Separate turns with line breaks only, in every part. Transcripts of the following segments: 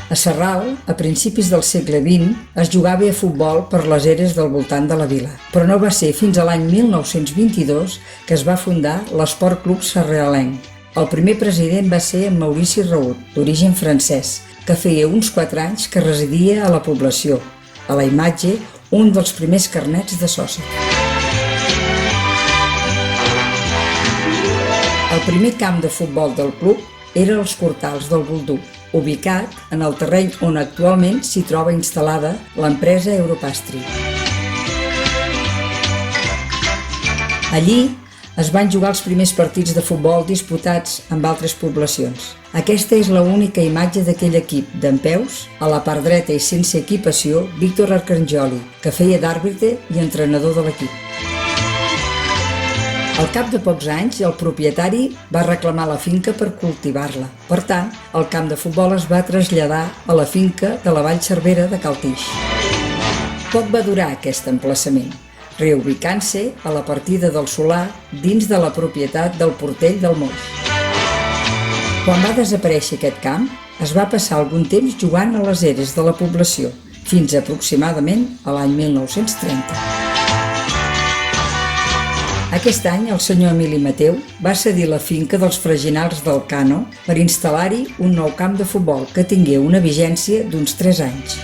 A Sarral, a principis del segle XX, es jugava a futbol per les eres del voltant de la vila, però no va ser fins a l'any 1922 que es va fundar l'Esport Club Sarralenc. El primer president va ser en Maurici Raut, d'origen francès, que feia uns 4 anys que residia a la població. A la imatge, un dels primers carnets de soci. El primer camp de futbol del club era els Cortals del Boldú, ubicat en el terreny on actualment s'hi troba instal·lada l'empresa Europastri. Allí es van jugar els primers partits de futbol disputats amb altres poblacions. Aquesta és l'única imatge d'aquell equip, dempeus, a la part dreta i sense equipació, Víctor Arcangeli, que feia d'àrbitre i entrenador de l'equip. Al cap de pocs anys, el propietari va reclamar la finca per cultivar-la. Per tant, el camp de futbol es va traslladar a la finca de la Vall Cervera de Cal Tix. Poc va durar aquest emplaçament, reubicant-se a la partida del Solà dins de la propietat del Portell del Moix. Quan va desaparèixer aquest camp, es va passar algun temps jugant a les eres de la població, fins aproximadament a l'any 1930. Aquest any, el senyor Emili Mateu va cedir la finca dels Freginals del Cano per instal·lar-hi un nou camp de futbol que tingué una vigència d'uns 3 anys.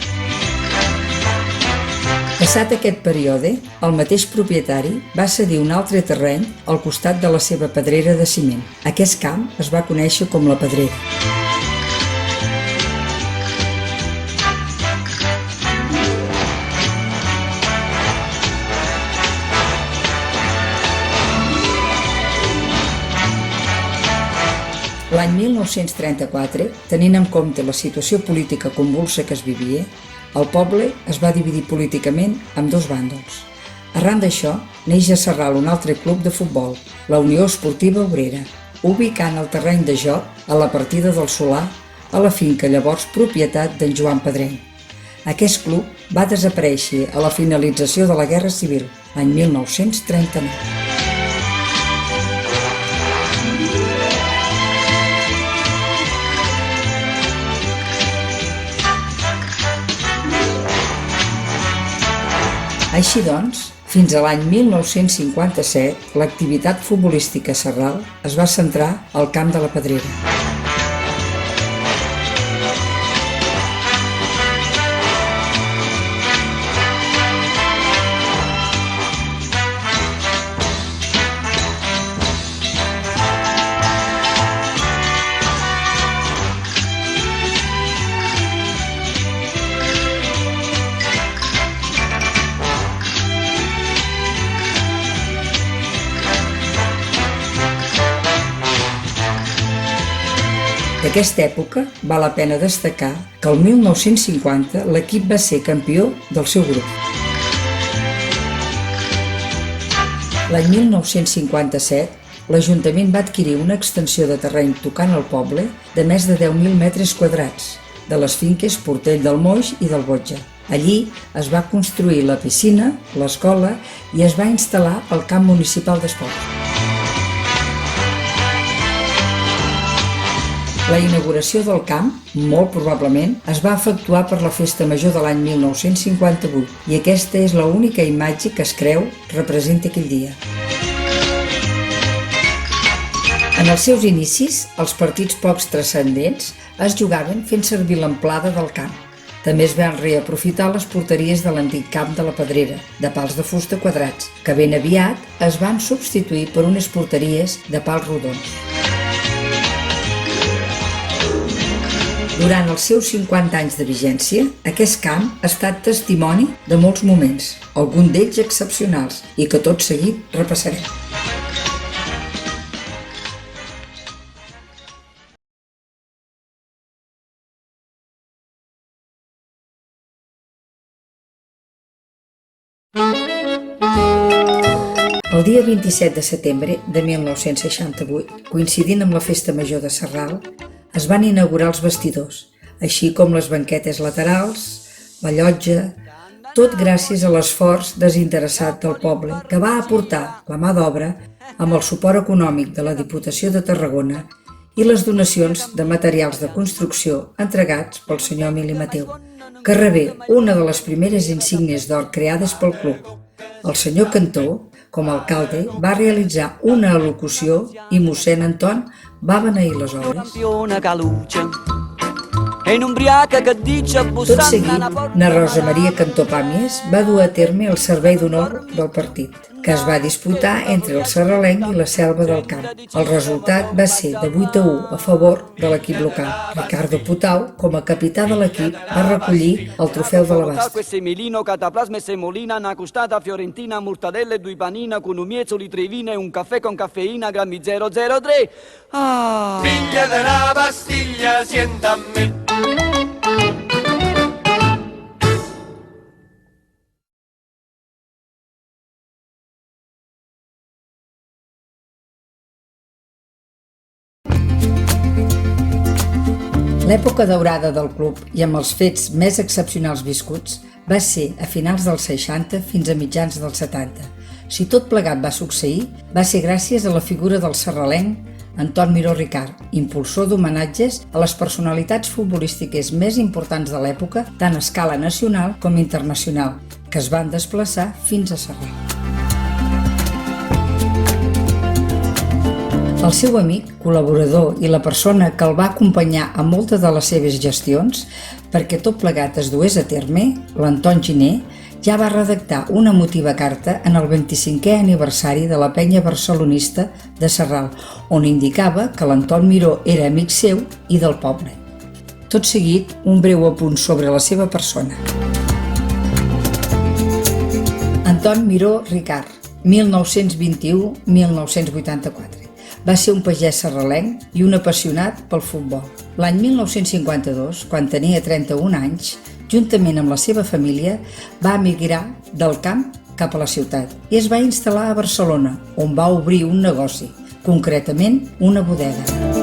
Passat aquest període, el mateix propietari va cedir un altre terreny al costat de la seva pedrera de ciment. Aquest camp es va conèixer com la Pedrera. L'any 1934, tenint en compte la situació política convulsa que es vivia, el poble es va dividir políticament en 2 bàndols. Arran d'això, neix a Sarral un altre club de futbol, la Unió Esportiva Obrera, ubicant el terreny de joc a la partida del Solà, a la finca llavors propietat d'en Joan Pedreny. Aquest club va desaparèixer a la finalització de la Guerra Civil, l'any 1939. Així doncs, fins a l'any 1957, l'activitat futbolística a Sarral es va centrar al camp de la Pedrera. D'aquesta època val la pena destacar que el 1950 l'equip va ser campió del seu grup. L'any 1957, l'Ajuntament va adquirir una extensió de terreny tocant al poble de més de 10.000 metres quadrats, de les finques Portell del Moix i del Botja. Allí es va construir la piscina, l'escola i es va instal·lar el camp municipal d'esports. La inauguració del camp, molt probablement, es va efectuar per la Festa Major de l'any 1958 i aquesta és l'única imatge que es creu representa aquell dia. En els seus inicis, els partits pocs transcendents es jugaven fent servir l'amplada del camp. També es van reaprofitar les porteries de l'antic camp de la Pedrera, de pals de fusta quadrats, que ben aviat es van substituir per unes porteries de pals rodons. Durant els seus 50 anys de vigència, aquest camp ha estat testimoni de molts moments, alguns d'ells excepcionals, i que tot seguit repassarem. El dia 27 de setembre de 1968, coincidint amb la Festa Major de Sarral, es van inaugurar els vestidors, així com les banquetes laterals, la llotja, tot gràcies a l'esforç desinteressat del poble, que va aportar la mà d'obra amb el suport econòmic de la Diputació de Tarragona i les donacions de materials de construcció entregats pel senyor Emili Mateu, que rebé una de les primeres insígnies d'or creades pel club. El senyor Cantó, com a alcalde, va realitzar una al·locució i mossèn Anton va beneir les obres. Tot seguit, na Rosa Maria Cantó Pàmies va dur a terme el servei d'honor del partit, que es va disputar entre el Serralenc i la Selva del Camp. El resultat va ser de 8-1 a favor de l'equip local. Ricardo Putau, com a capità de l'equip, va recollir el trofeu de l'Abast.
Semelino, cataplasma e semolina, una costata fiorentina, mortadelle, due panina, con un miezzo trevina e un caffè con caffeina, grammi 003. Ah!
Figlia della Bastiglia, siéntame.
L'època daurada del club i amb els fets més excepcionals viscuts va ser a finals dels 60 fins a mitjans dels 70. Si tot plegat va succeir, va ser gràcies a la figura del serralenc Anton Miró Ricard, impulsor d'homenatges a les personalitats futbolístiques més importants de l'època, tant a escala nacional com internacional, que es van desplaçar fins a Sarral. El seu amic, col·laborador i la persona que el va acompanyar a moltes de les seves gestions perquè tot plegat es dués a terme, l'Anton Giner, ja va redactar una emotiva carta en el 25è aniversari de la penya barcelonista de Sarral, on indicava que l'Anton Miró era amic seu i del poble. Tot seguit, un breu apunt sobre la seva persona. Anton Miró Ricard, 1921-1984. Va ser un pagès serralenc i un apassionat pel futbol. L'any 1952, quan tenia 31 anys, juntament amb la seva família, va emigrar del camp cap a la ciutat i es va instal·lar a Barcelona, on va obrir un negoci, concretament una bodega.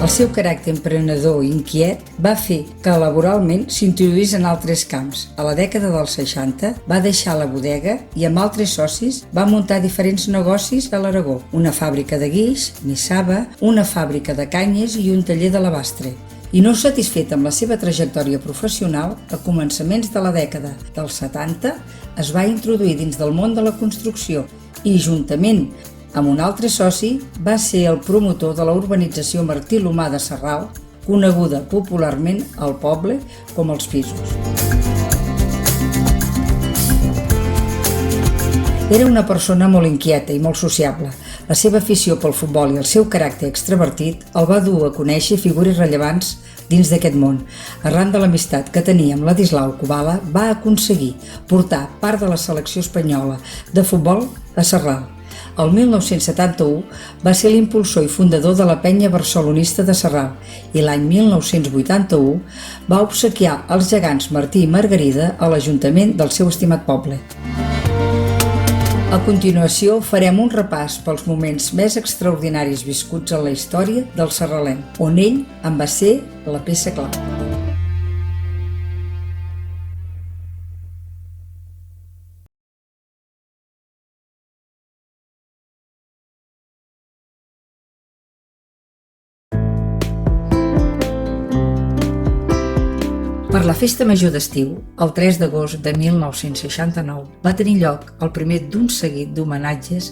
El seu caràcter emprenedor i inquiet va fer que laboralment s'introduís en altres camps. A la dècada dels 60 va deixar la bodega i amb altres socis va muntar diferents negocis a l'Aragó, una fàbrica de guix, Nissaba, una fàbrica de canyes i un taller de l'Abastre. I no satisfet amb la seva trajectòria professional, a començaments de la dècada dels 70 es va introduir dins del món de la construcció i, juntament amb un altre soci, va ser el promotor de la urbanització Martí l'Humà de Sarral, coneguda popularment al poble com els Pisos. Era una persona molt inquieta i molt sociable. La seva afició pel futbol i el seu caràcter extravertit el va dur a conèixer figures rellevants dins d'aquest món. Arran de l'amistat que tenia amb Ladislau Kubala, va aconseguir portar part de la selecció espanyola de futbol a Sarral. El 1971 va ser l'impulsor i fundador de la penya barcelonista de Sarral i l'any 1981 va obsequiar els gegants Martí i Margarida a l'Ajuntament del seu estimat poble. A continuació farem un repàs pels moments més extraordinaris viscuts en la història del serralenc, on ell en va ser la peça clau. Per la festa major d'estiu, el 3 d'agost de 1969, va tenir lloc el primer d'un seguit d'homenatges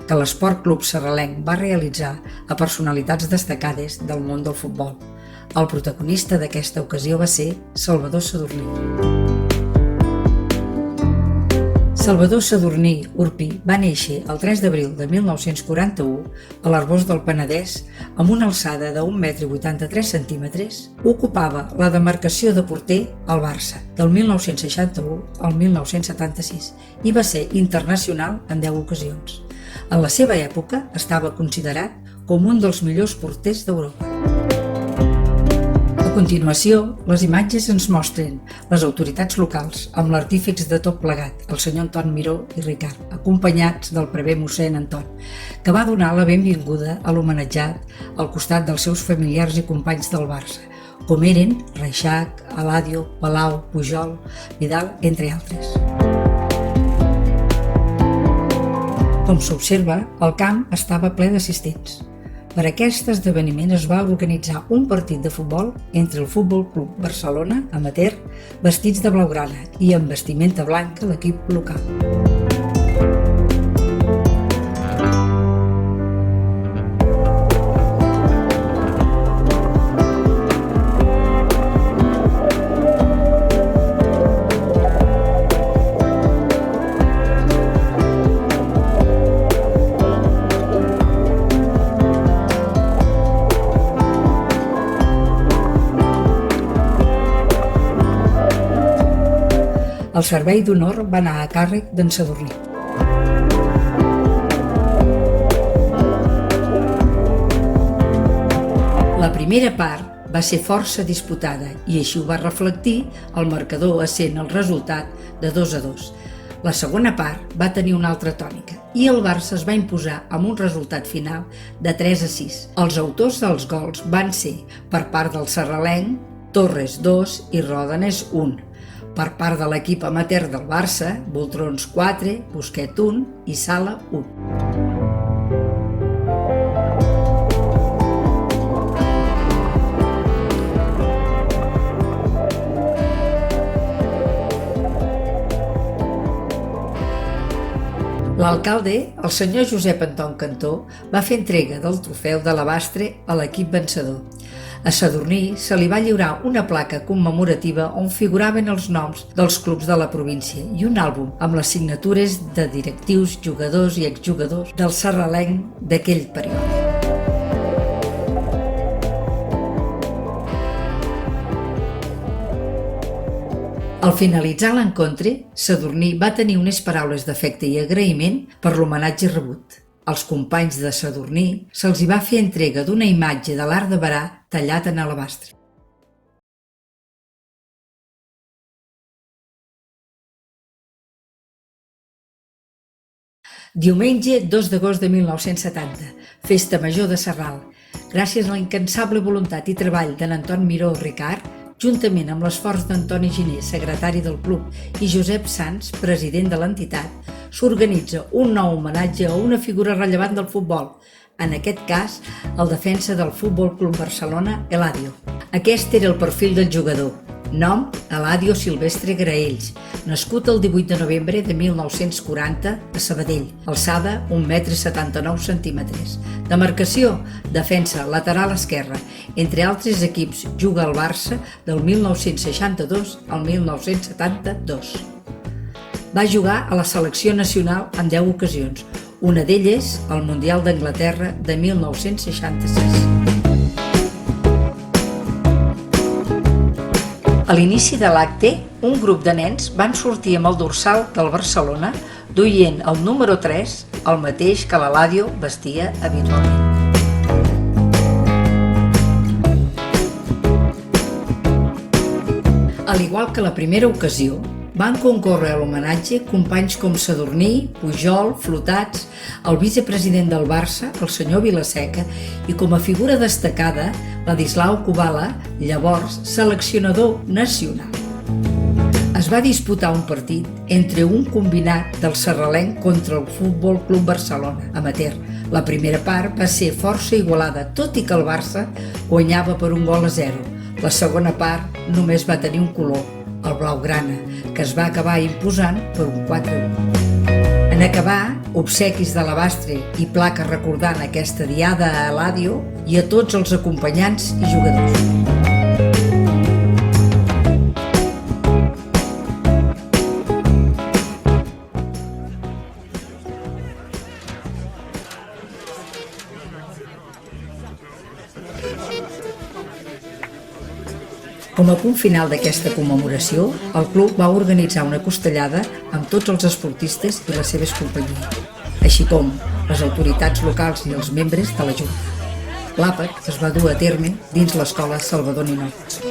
que l'Esport Club Serralenc va realitzar a personalitats destacades del món del futbol. El protagonista d'aquesta ocasió va ser Salvador Sadurní. Salvador Sadurní Urpí va néixer el 3 d'abril de 1941 a l'Arboç del Penedès amb una alçada de 1,83 m. Ocupava la demarcació de porter al Barça del 1961 al 1976 i va ser internacional en 10 ocasions. En la seva època estava considerat com un dels millors porters d'Europa. A continuació, les imatges ens mostren les autoritats locals amb l'artífex de tot plegat, el senyor Anton Miró i Ricard, acompanyats del prever mossèn Anton, que va donar la benvinguda a l'homenatjat al costat dels seus familiars i companys del Barça, com eren Reixac, Eladio, Palau, Pujol, Vidal, entre altres. Com s'observa, el camp estava ple d'assistents. Per aquest esdeveniment es va organitzar un partit de futbol entre el Futbol Club Barcelona, amateur, vestits de blaugrana i amb vestimenta blanca l'equip local. El servei d'honor va anar a càrrec d'en Sadurní. La primera part va ser força disputada i així ho va reflectir el marcador essent el resultat de 2-2. La segona part va tenir una altra tònica i el Barça es va imposar amb un resultat final de 3-6. Els autors dels gols van ser, per part del sarralenc, Torres 2 i Ródenes 1. Per part de l'equip amateur del Barça, Voltrons 4, Busquet 1 i Sala 1. L'alcalde, el senyor Josep Anton Cantó, va fer entrega del trofeu de l'Abastre a l'equip vencedor. A Sadurní se li va lliurar una placa commemorativa on figuraven els noms dels clubs de la província i un àlbum amb les signatures de directius, jugadors i exjugadors del sarralenc d'aquell període. Al finalitzar l'encontre, Sadurní va tenir unes paraules d'afecte i agraïment per l'homenatge rebut. Als companys de Sadurní se'ls hi va fer entrega d'una imatge de l'Arc de Berà tallat en alabastre. Diumenge 2 d'agost de 1970, Festa Major de Sarral. Gràcies a la incansable voluntat i treball d'en Anton Miró Ricard, juntament amb l'esforç d'Antoni Giner, secretari del club, i Josep Sans, president de l'entitat, s'organitza un nou homenatge a una figura rellevant del futbol, en aquest cas, el defensa del Futbol Club Barcelona, Eladio. Aquest era el perfil del jugador. Nom, Eladio Silvestre Graells, nascut el 18 de novembre de 1940 a Sabadell, alçada 1,79 m. Demarcació, defensa lateral esquerra. Entre altres equips juga al Barça del 1962 al 1972. Va jugar a la selecció nacional en 10 ocasions, una d'elles al Mundial d'Anglaterra de 1966. A l'inici de l'acte, un grup de nens van sortir amb el dorsal del Barcelona duient el número 3, el mateix que l'Eladio vestia habitualment. Al igual que la primera ocasió, van concórrer a l'homenatge companys com Sadurní, Pujol, Flotats, el vicepresident del Barça, el senyor Vilaseca, i com a figura destacada, Ladislau Kubala, llavors seleccionador nacional. Es va disputar un partit entre un combinat del sarralenc contra el Futbol Club Barcelona, amateur. La primera part va ser força igualada, tot i que el Barça guanyava per 1-0. La segona part només va tenir un color, el blaugrana, que es va acabar imposant per un 4-1. En acabar, obsequis de l'Abastre i placa recordant aquesta diada a Eladio i a tots els acompanyants i jugadors. Com a punt final d'aquesta commemoració, el club va organitzar una costellada amb tots els esportistes i les seves companyies, així com les autoritats locals i els membres de la Junta. L'àpat es va dur a terme dins l'escola Salvador Ninot.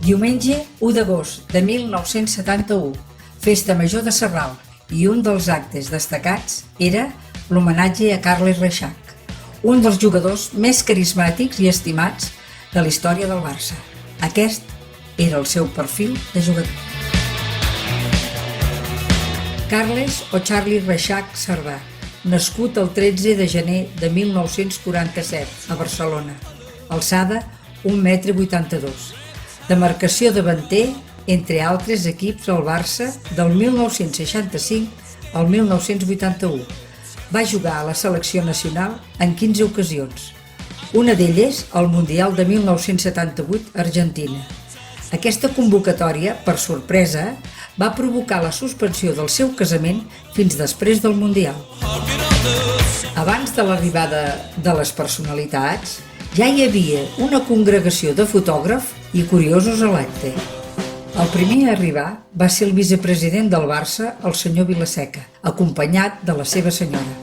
Diumenge 1 d'agost de 1971, Festa Major de Sarral, i un dels actes destacats era l'homenatge a Carles Reixac, un dels jugadors més carismàtics i estimats de la història del Barça. Aquest era el seu perfil de jugador. Carles o Charlie Reixac Cerdà, nascut el 13 de gener de 1947 a Barcelona, alçada 1,82 m, demarcació davanter, entre altres equips al Barça del 1965 al 1981. Va jugar a la selecció nacional en 15 ocasions, una d'elles al Mundial de 1978 a Argentina. Aquesta convocatòria, per sorpresa, va provocar la suspensió del seu casament fins després del Mundial. Abans de l'arribada de les personalitats, ja hi havia una congregació de fotògrafs i curiosos a l'acte. El primer a arribar va ser el vicepresident del Barça, el senyor Vilaseca, acompanyat de la seva senyora.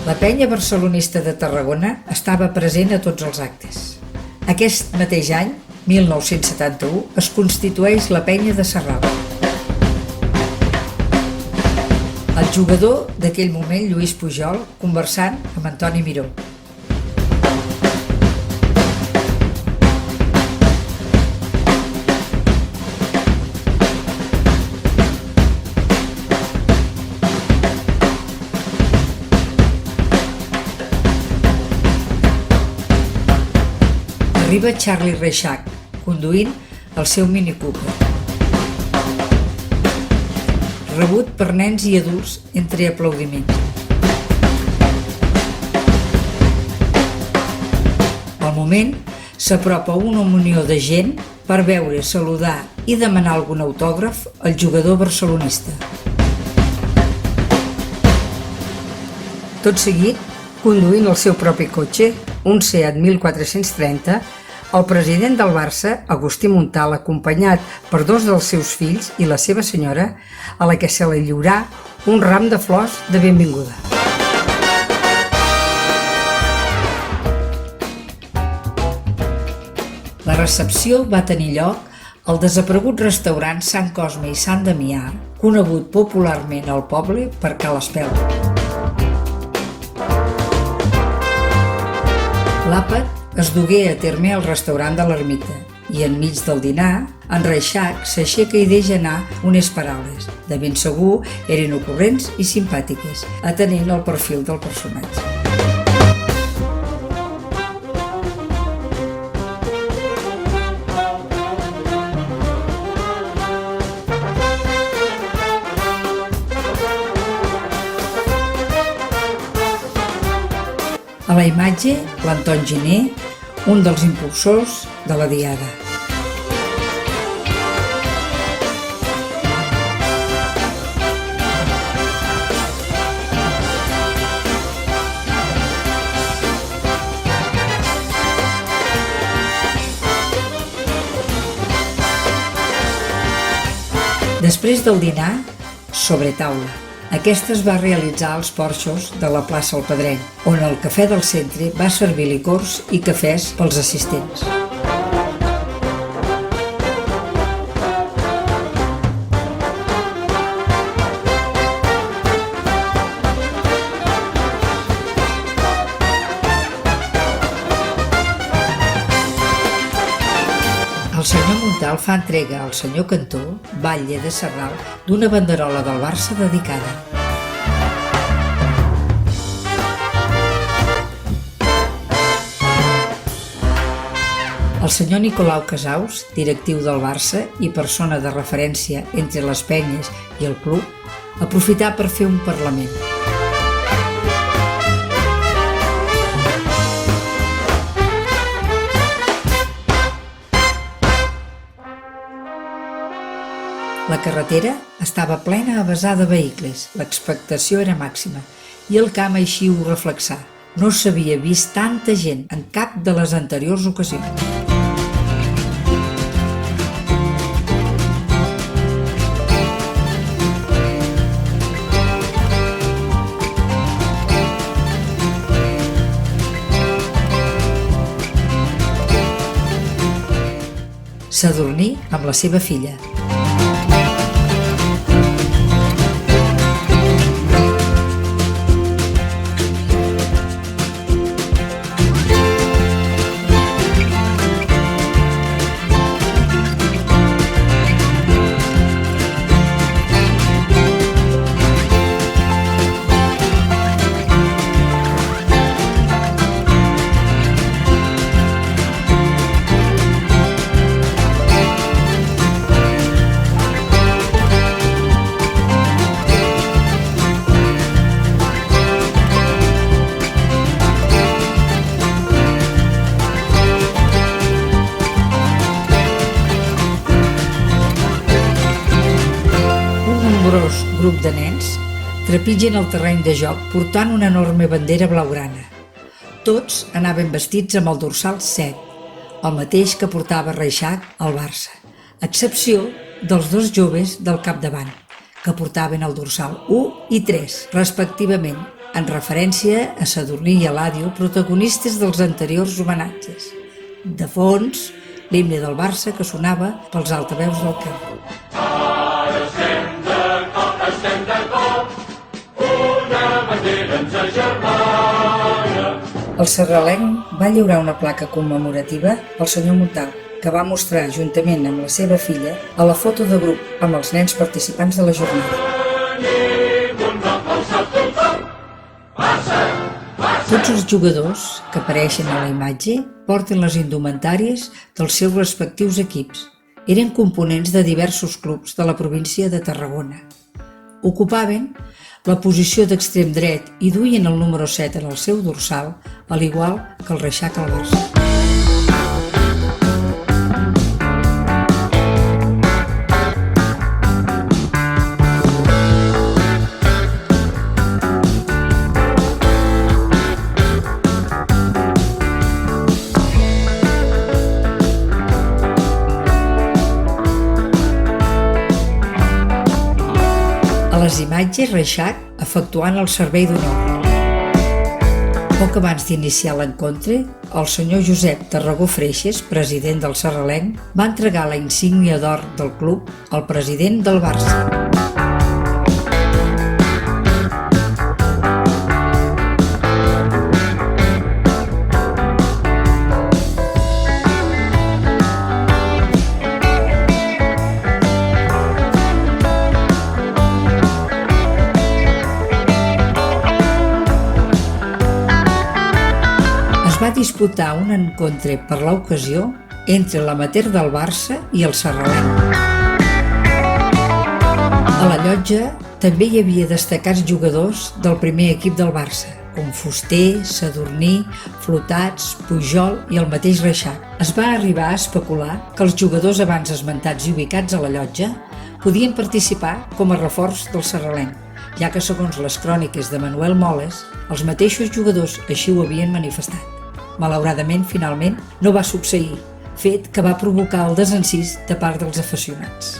La penya barcelonista de Tarragona estava present a tots els actes. Aquest mateix any, 1971, es constitueix la penya de Sarral. El jugador d'aquell moment, Lluís Pujol, conversant amb Antoni Miró. Arriba Charlie Reixac, conduint el seu Mini Cooper. Rebut per nens i adults entre aplaudiments. Al moment, s'apropa una unió de gent per veure, saludar i demanar algun autògraf al jugador barcelonista. Tot seguit, conduint el seu propi cotxe, un Seat 1430, el president del Barça, Agustí Montal, acompanyat per dos dels seus fills i la seva senyora, a la que se li lliurà un ram de flors de benvinguda. La recepció va tenir lloc al desaparegut restaurant Sant Cosme i Sant Damià, conegut popularment al poble per Ca l'Espelta. L'àpat es dugué a terme al restaurant de l'Ermita i enmig del dinar, en Reixac s'aixeca i deixa anar unes paraules. De ben segur eren ocurrents i simpàtiques, atenent al perfil del personatge. A la imatge, l'Anton Giner, un dels impulsors de la Diada. Després del dinar, sobretaula. Aquesta es va realitzar als porxos de la plaça El Pedreny, on el cafè del centre va servir licors i cafès pels assistents. El senyor Montal fa entrega al senyor Cantó, batlle de Sarral, d'una banderola del Barça dedicada. El senyor Nicolau Casaus, directiu del Barça i persona de referència entre les penyes i el club, aprofità per fer un parlament. La carretera estava plena a vessar de vehicles, l'expectació era màxima i el camp així ho reflexà. No s'havia vist tanta gent en cap de les anteriors ocasions. Sadurní amb la seva filla. Grup de nens trepitgen el terreny de joc portant una enorme bandera blaugrana. Tots anaven vestits amb el dorsal 7, el mateix que portava Reixac al Barça, a excepció dels dos joves del capdavant, que portaven el dorsal 1 i 3, respectivament, en referència a Sadurní i Eladio, protagonistes dels anteriors homenatges. De fons, l'himne del Barça que sonava pels altaveus del carrer. El sarralenc va lliurar una placa commemorativa al senyor Montal, que va mostrar, juntament amb la seva filla, a la foto de grup amb els nens participants de la jornada. Tots els jugadors que apareixen a la imatge porten les indumentàries dels seus respectius equips. Eren components de diversos clubs de la província de Tarragona. Ocupaven la posició d'extrem dret i duien el número 7 en el seu dorsal, al igual que el Reixac al Barça. A les imatges, Reixac efectuant el servei d'honor. Poc abans d'iniciar l'encontre, el senyor Josep Tarragó Freixes, president del sarralenc, va entregar la insígnia d'or del club al president del Barça. Es va disputar un encontre per l'ocasió entre l'amateur del Barça i el sarralenc. A la llotja també hi havia destacats jugadors del primer equip del Barça, com Fuster, Sadurní, Flotats, Pujol i el mateix Reixac. Es va arribar a especular que els jugadors abans esmentats i ubicats a la llotja podien participar com a reforç del sarralenc, ja que segons les cròniques de Manuel Moles, els mateixos jugadors així ho havien manifestat. Malauradament, finalment, no va succeir, fet que va provocar el desencís de part dels aficionats.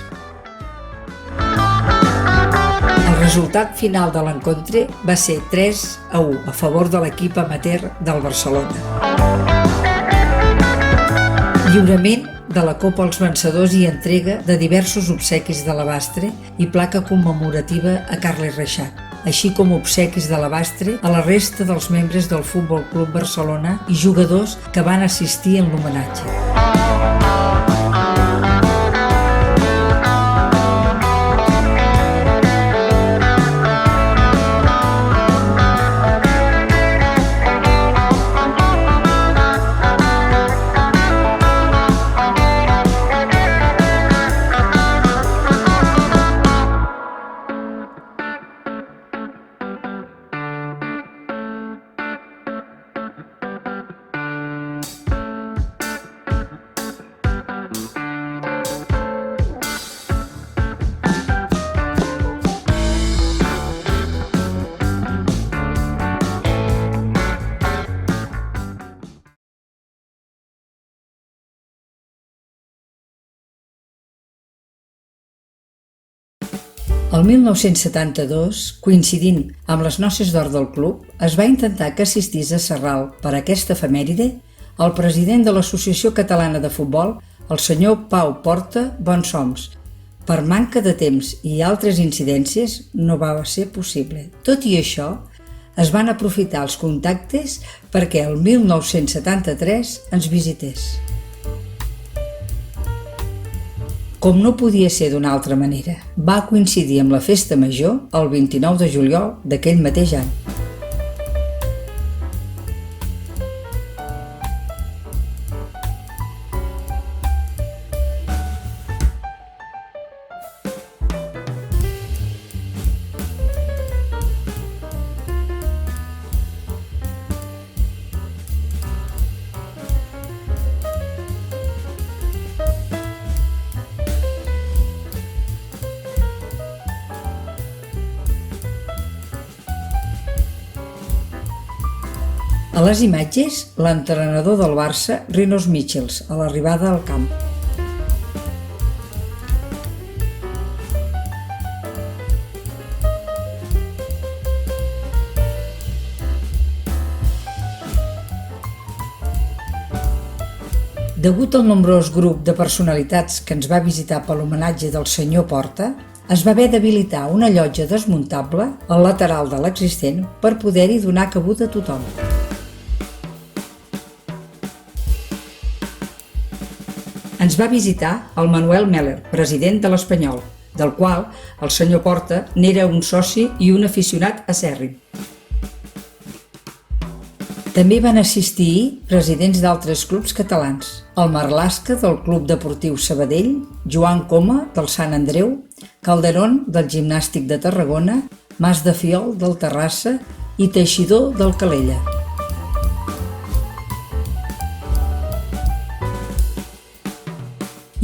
El resultat final de l'encontre va ser 3-1 a favor de l'equip amateur del Barcelona. Lliurament de la Copa als vencedors i entrega de diversos obsequis de l'Abastre i placa commemorativa a Carles Reixac, així com obsequis de l'Abastre a la resta dels membres del Futbol Club Barcelona i jugadors que van assistir en l'homenatge. El 1972, coincidint amb les noces d'or del club, es va intentar que assistís a Sarral per aquesta efemèride el president de l'Associació Catalana de Futbol, el senyor Pau Porta Bonsoms. Per manca de temps i altres incidències no va ser possible. Tot i això, es van aprofitar els contactes perquè el 1973 ens visités. Com no podia ser d'una altra manera, va coincidir amb la festa major el 29 de juliol d'aquell mateix any. A les imatges, l'entrenador del Barça, Rinus Michels, a l'arribada al camp. Degut al nombrós grup de personalitats que ens va visitar per l'homenatge del senyor Porta, es va haver d'habilitar una llotja desmuntable al lateral de l'existent per poder-hi donar cabuda a tothom. Ens va visitar el Manuel Meller, president de l'Espanyol, del qual el senyor Porta n'era un soci i un aficionat acèrrim. També van assistir presidents d'altres clubs catalans, el Marlaska del Club Deportiu Sabadell, Joan Coma del Sant Andreu, Calderón del Gimnàstic de Tarragona, Mas de Fiol del Terrassa i Teixidor del Calella.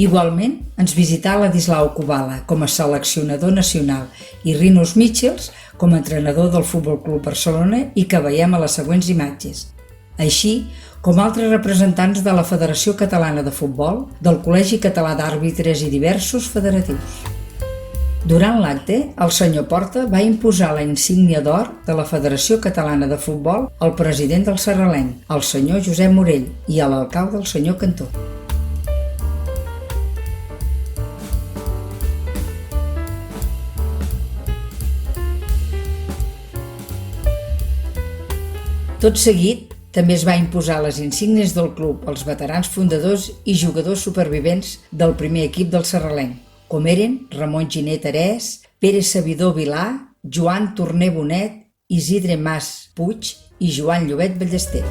Igualment, ens visità Ladislau Kubala com a seleccionador nacional i Rinus Michels com a entrenador del Futbol Club Barcelona i que veiem a les següents imatges, així com altres representants de la Federació Catalana de Futbol, del Col·legi Català d'Àrbitres i diversos federatius. Durant l'acte, el senyor Porta va imposar la insígnia d'or de la Federació Catalana de Futbol al president del Sarralenc, el senyor Josep Morell, i a l'alcalde, el senyor Cantó. Tot seguit, també es va imposar les insígnies del club als veterans fundadors i jugadors supervivents del primer equip del Sarralenc, com eren Ramon Giner Terès, Pere Sabidor Vilà, Joan Torner Bonet, Isidre Mas Puig i Joan Llobet Ballester.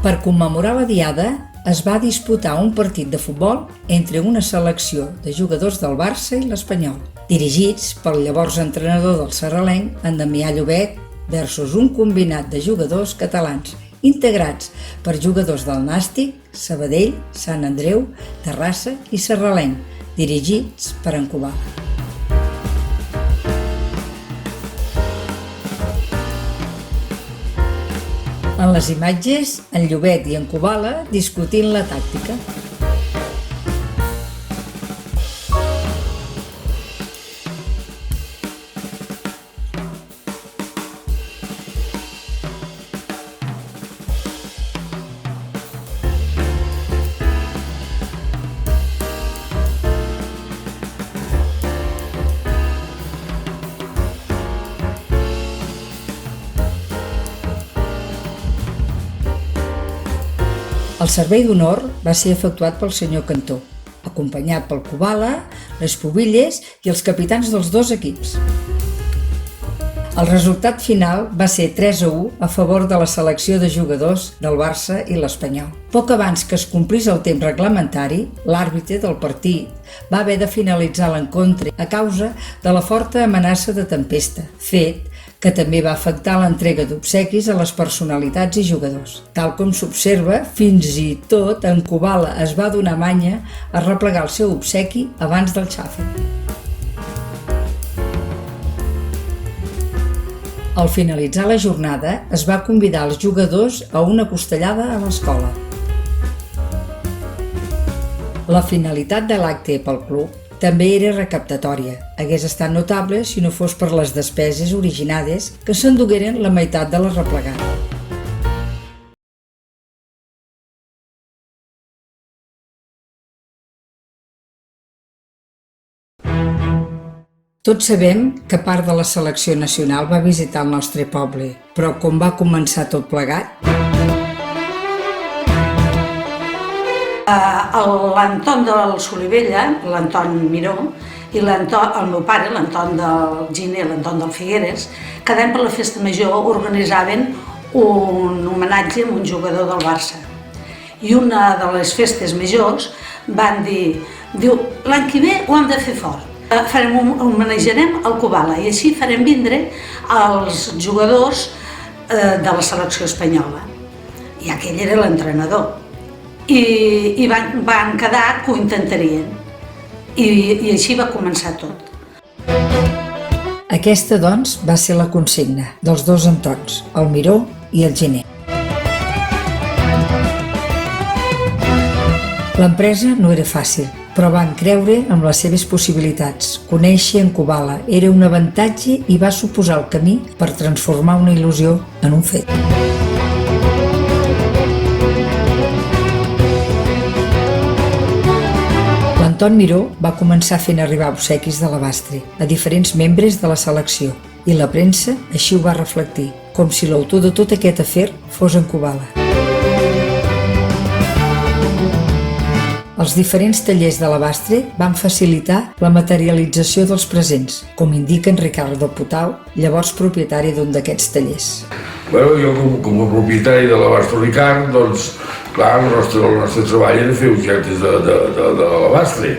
Per commemorar la diada, es va disputar un partit de futbol entre una selecció de jugadors del Barça i l'Espanyol, dirigits pel llavors entrenador del Sarralenc, en Damià Llobet, versus un combinat de jugadors catalans, integrats per jugadors del Nàstic, Sabadell, Sant Andreu, Terrassa i Sarralenc, dirigits per en Kubala. En les imatges, en Llobet i en Kubala discutint la tàctica. El servei d'honor va ser efectuat pel senyor Cantó, acompanyat pel Kubala, les pubilles i els capitans dels dos equips. El resultat final va ser 3-1 a favor de la selecció de jugadors del Barça i l'Espanyol. Poc abans que es complís el temps reglamentari, l'àrbitre del partit va haver de finalitzar l'encontre a causa de la forta amenaça de tempesta, fet que també va afectar l'entrega d'obsequis a les personalitats i jugadors. Tal com s'observa, fins i tot en Kubala es va donar manya a replegar el seu obsequi abans del xàfec. Al finalitzar la jornada, es va convidar els jugadors a una costellada a l'escola. La finalitat de l'acte pel club també era recaptatòria. Hagués estat notable si no fos per les despeses originades que s'endugueren la meitat de l'arreplegat. Tots sabem que part de la selecció nacional va visitar el nostre poble, però com va començar tot plegat?
L'Anton del Solivella, l'Anton Miró, i el meu pare, l'Anton del Giner, l'Anton del Figueres, cada any per la festa major organitzaven un homenatge a un jugador del Barça. I una de les festes majors van dir, l'any que ve ho hem de fer fort. Homenatjarem el Kubala i així farem vindre els jugadors de la selecció espanyola. I aquell era l'entrenador. I van quedar que ho intentarien. I així va començar tot.
Aquesta, doncs, va ser la consigna dels dos Antons, el Miró i el Giner. L'empresa no era fàcil, però van creure en les seves possibilitats. Conèixer en Kubala era un avantatge i va suposar el camí per transformar una il·lusió en un fet. L'Anton Miró va començar fent arribar obsequis de l'Abastre a diferents membres de la selecció i la premsa així ho va reflectir, com si l'autor de tot aquest afer fos en Kubala. Els diferents tallers de l'Abastre van facilitar la materialització dels presents, com indica en Ricardo Putau, llavors propietari d'un d'aquests tallers.
Jo com a propietari de l'Abastre Ricard, doncs, clar, el nostre treball era fer objectes de l'Abastre.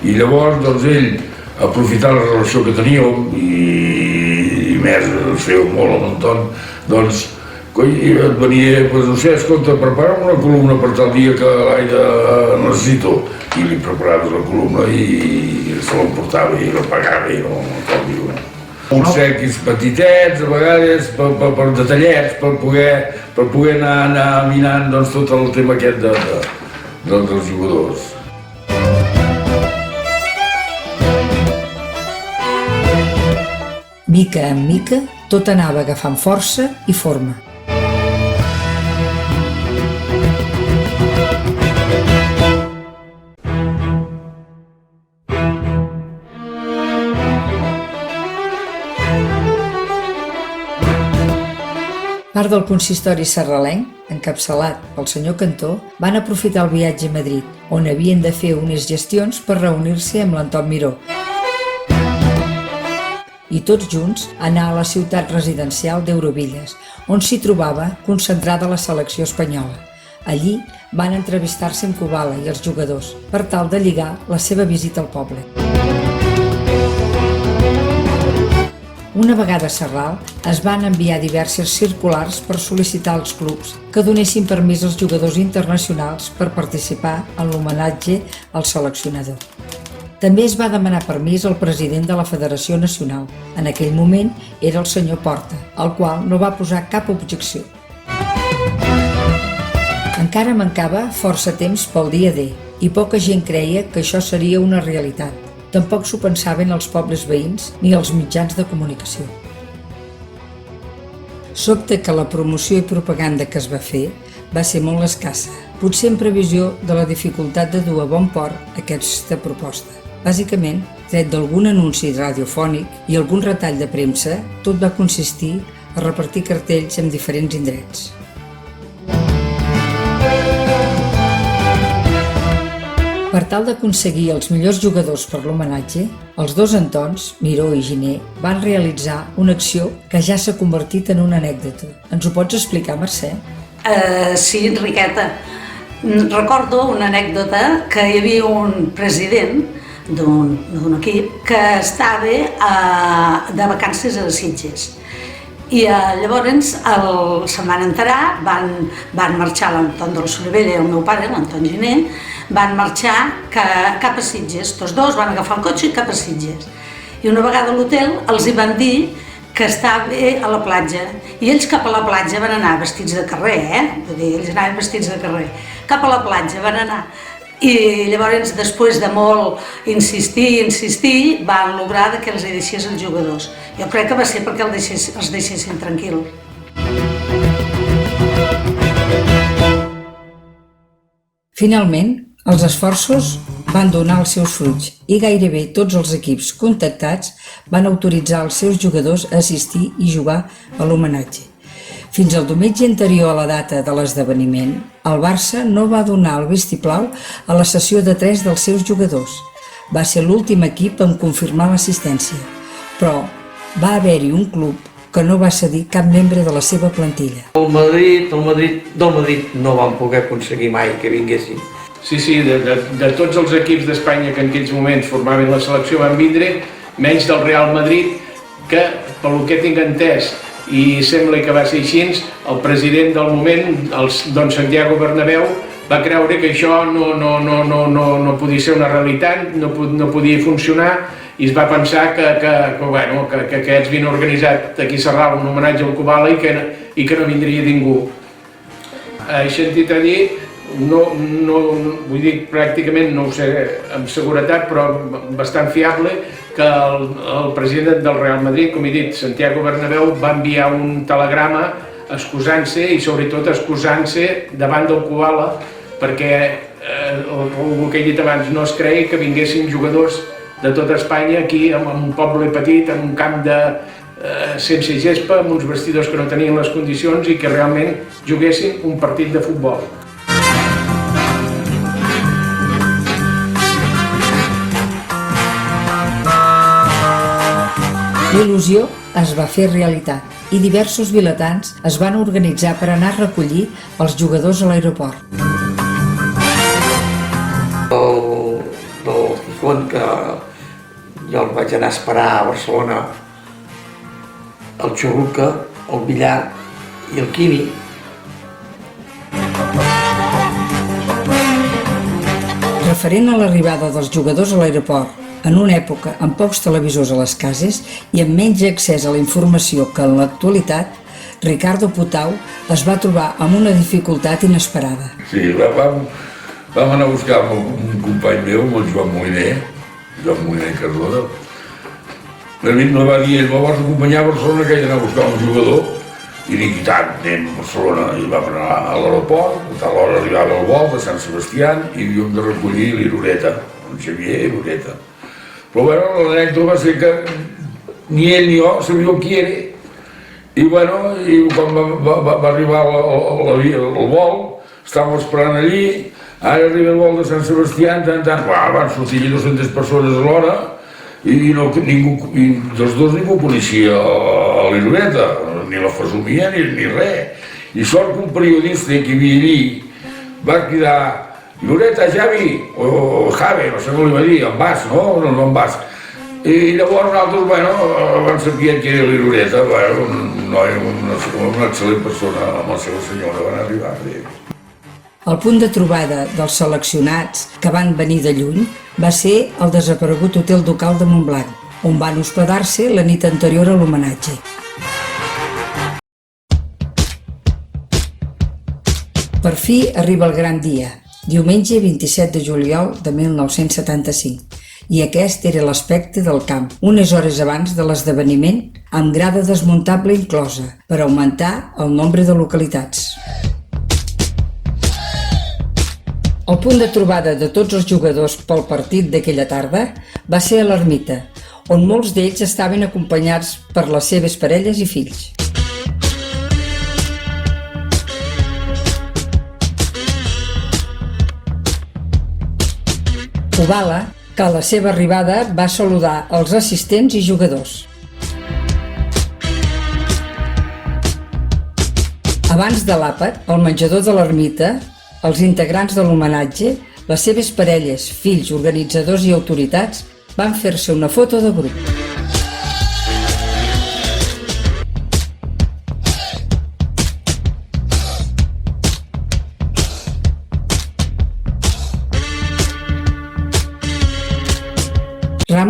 I llavors, doncs, ell, aprofitant la relació que teníem, i més, es feia molt amb Anton, doncs, i et venia, no sé, escolta, prepara'm una columna per tal dia que l'Aida necessito. I li preparaves la columna i se l'emportava i la pagava i no cal dir-ho. Obsequis petitets, a vegades, per detallets, per poder anar minant tot el tema aquest dels jugadors.
Mica en mica, tot anava agafant força i forma. Part del consistori serralenc, encapçalat pel senyor Cantó, van aprofitar el viatge a Madrid, on havien de fer unes gestions per reunir-se amb l'Anton Miró. I tots junts anar a la ciutat residencial d'Eurovillas, on s'hi trobava concentrada la selecció espanyola. Allí van entrevistar-se amb Kubala i els jugadors, per tal de lligar la seva visita al poble. Una vegada a Sarral, es van enviar diverses circulars per sol·licitar als clubs que donessin permís als jugadors internacionals per participar en l'homenatge al seleccionador. També es va demanar permís al president de la Federació Nacional. En aquell moment era el senyor Porta, al qual no va posar cap objecció. Encara mancava força temps pel dia D i poca gent creia que això seria una realitat. Tampoc s'ho pensaven els pobles veïns ni els mitjans de comunicació. Sobta que la promoció i propaganda que es va fer va ser molt escassa, potser en previsió de la dificultat de dur a bon port aquesta proposta. Bàsicament, tret d'algun anunci radiofònic i algun retall de premsa, tot va consistir a repartir cartells en diferents indrets. Per tal d'aconseguir els millors jugadors per l'homenatge, els dos Antons, Miró i Giner, van realitzar una acció que ja s'ha convertit en una anècdota. Ens ho pots explicar, Mercè?
Sí, Enriqueta. Recordo una anècdota que hi havia un president d'un equip que estava de vacances a les Sitges. I llavors se'n van enterar, van marxar l'Anton del Solivella i el meu pare, l'Anton Giner, van marxar cap a Sitges. Tots dos van agafar el cotxe i cap a Sitges. I una vegada a l'hotel els hi van dir que estava a la platja, i ells cap a la platja van anar vestits de carrer, vull dir, ells anaven vestits de carrer, cap a la platja van anar, i llavors després de molt insistir, van lograr que els deixés els jugadors. Jo crec que va ser perquè els deixessin tranquils.
Finalment, els esforços van donar els seus fruits i gairebé tots els equips contactats van autoritzar els seus jugadors a assistir i jugar a l'homenatge. Fins al diumenge anterior a la data de l'esdeveniment, el Barça no va donar el vistiplau a la cessió de 3 dels seus jugadors. Va ser l'últim equip en confirmar l'assistència, però va haver-hi un club que no va cedir cap membre de la seva plantilla.
Del Madrid no van poder aconseguir mai que vinguessin.
Sí, de tots els equips d'Espanya que en aquells moments formaven la selecció van vindre, menys del Real Madrid, que, pel que tinc entès, i sembla que va ser així, el president del moment, don Santiago Bernabéu, va creure que això no podia ser una realitat, no podia funcionar, i es va pensar que aquests havien organitzat aquí a Sarral un homenatge al Kubala i que no vindria ningú. He sentit a dir, vull dir, pràcticament no ho sé amb seguretat, però bastant fiable, que el president del Real Madrid, com he dit, Santiago Bernabéu, va enviar un telegrama excusant-se i sobretot excusant-se davant del Kubala perquè el que he dit abans, no es creia que vinguessin jugadors de tota Espanya aquí, en un poble petit, en un camp sense gespa, amb uns vestidors que no tenien les condicions i que realment juguessin un partit de futbol.
L'il·lusió es va fer realitat i diversos vilatans es van organitzar per anar a recollir els jugadors a l'aeroport.
Del Gijón, que jo el vaig anar a esperar a Barcelona, el Churruca, el Villar i el Quini.
Referent a l'arribada dels jugadors a l'aeroport, en una època amb pocs televisors a les cases i amb menys accés a la informació que en l'actualitat, Ricardo Putau es va trobar amb una dificultat inesperada.
Sí, vam anar a buscar un company meu, el Joan Moliner Cardona. Me va dir, me vas acompanyar a Barcelona, que he d'anar a buscar un jugador, i dic, i tant, anem a Barcelona. I vam anar a l'aeroport, a tal hora arribava el vol de Sant Sebastià i havíem de recollir l'Irureta, el Xavier Irureta. Però bueno, l'anècdota va ser que ni ell ni jo sabíem qui era. I bueno, quan va arribar el vol, estàvem esperant allí, ara arriba el vol de Sant Sebastià, van sortir 200 persones a l'hora i dels dos ningú coneixia l'Irureta, ni la fesomia ni res. I sort que un periodista que hi havia allí va cridar Irureta, Javi, o Jave, no sé com li va dir, en Bas, no? No en Bas. I llavors nosaltres, vam saber que era l'Irureta, un noi, una excel·lent persona, amb la seva senyora, van arribar.
El punt de trobada dels seleccionats que van venir de lluny va ser el desaparegut Hotel Ducal de Montblanc, on van hospedar-se la nit anterior a l'homenatge. Per fi arriba el gran dia, diumenge 27 de juliol de 1975, i aquest era l'aspecte del camp, unes hores abans de l'esdeveniment, amb grada desmuntable inclosa, per augmentar el nombre de localitats. El punt de trobada de tots els jugadors pel partit d'aquella tarda va ser a l'ermita, on molts d'ells estaven acompanyats per les seves parelles i fills. Kubala, que a la seva arribada va saludar els assistents i jugadors. Abans de l'àpat, al menjador de l'ermita, els integrants de l'homenatge, les seves parelles, fills, organitzadors i autoritats van fer-se una foto de grup.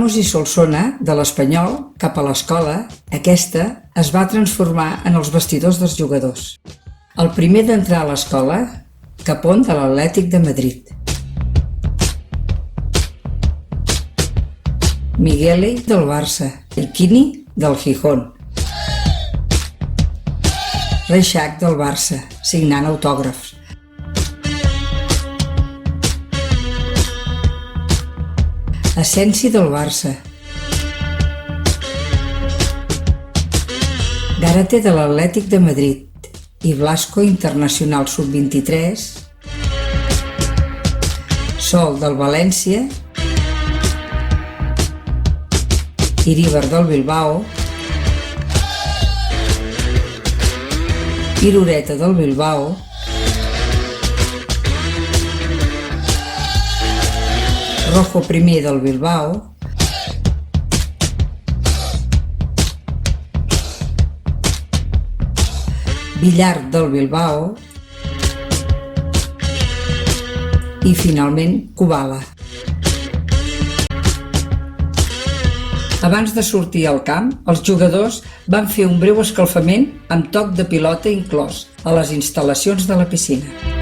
Ramos i Solsona, de l'Espanyol, cap a l'escola, aquesta es va transformar en els vestidors dels jugadors. El primer d'entrar a l'escola, Capón, de l'Atlètic de Madrid. Migueli, del Barça, i Quini, del Gijón. Reixac, del Barça, signant autògrafs. Asensi, del Barça. Gárate, de l'Atlètic de Madrid, i Blasco, internacional sub-23. Sol, del València. Iríbar, del Bilbao. Irureta, del Bilbao. Rojo primer, del Bilbao. Villar, del Bilbao. I finalment Kubala. Abans de sortir al camp, els jugadors van fer un breu escalfament amb toc de pilota inclòs a les instal·lacions de la piscina.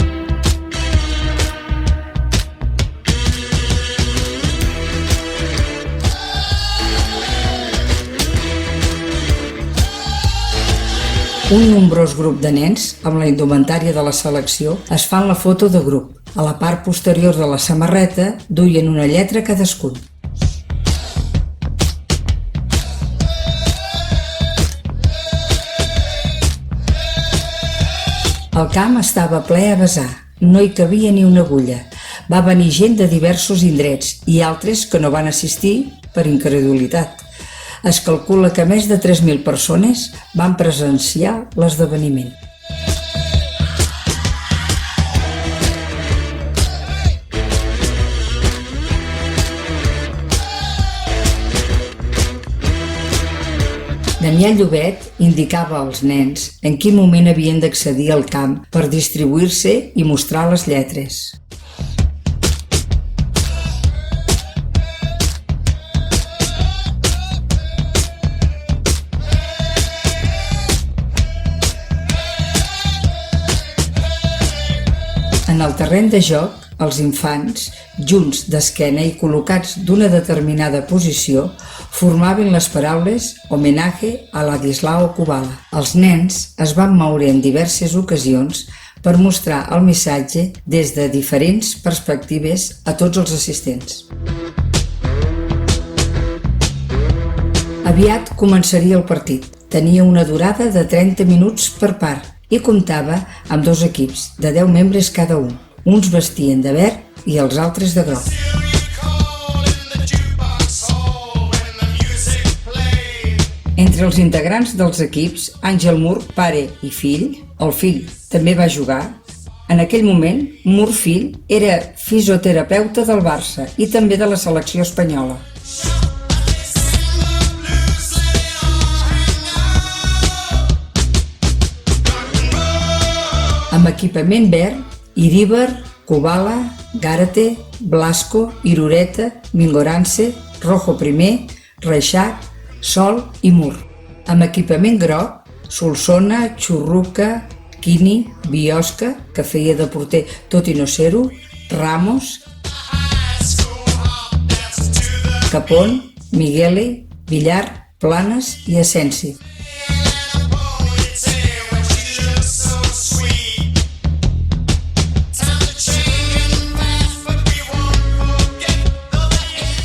Un nombrós grup de nens, amb la indumentària de la selecció, es fan la foto de grup. A la part posterior de la samarreta duien una lletra cadascun. El camp estava ple a vessar, no hi cabia ni una agulla. Va venir gent de diversos indrets i altres que no van assistir per incredulitat. Es calcula que més de 3.000 persones van presenciar l'esdeveniment. Daniel Llobet indicava als nens en quin moment havien d'accedir al camp per distribuir-se i mostrar les lletres. En el terreny de joc, els infants, junts d'esquena i col·locats d'una determinada posició, formaven les paraules homenatge a Ladislao Kubala. Els nens es van moure en diverses ocasions per mostrar el missatge des de diferents perspectives a tots els assistents. Aviat començaria el partit. Tenia una durada de 30 minuts per part i comptava amb 2 equips de 10 membres cada un. Uns vestien de verd i els altres de groc. Entre els integrants dels equips, Àngel Mur, pare i fill, el fill també va jugar. En aquell moment, Mur fill era fisioterapeuta del Barça i també de la selecció espanyola. Amb equipament verd, Iríbar, Kubala, Gárate, Blasco, Irureta, Mingorance, Rojo primer, Reixac, Sol i Mur. Amb equipament groc, Solsona, Churruca, Quini, Biosca, que feia de porter tot i no ser-ho, Ramos, Capón, Migueli, Villar, Planes i Asensi.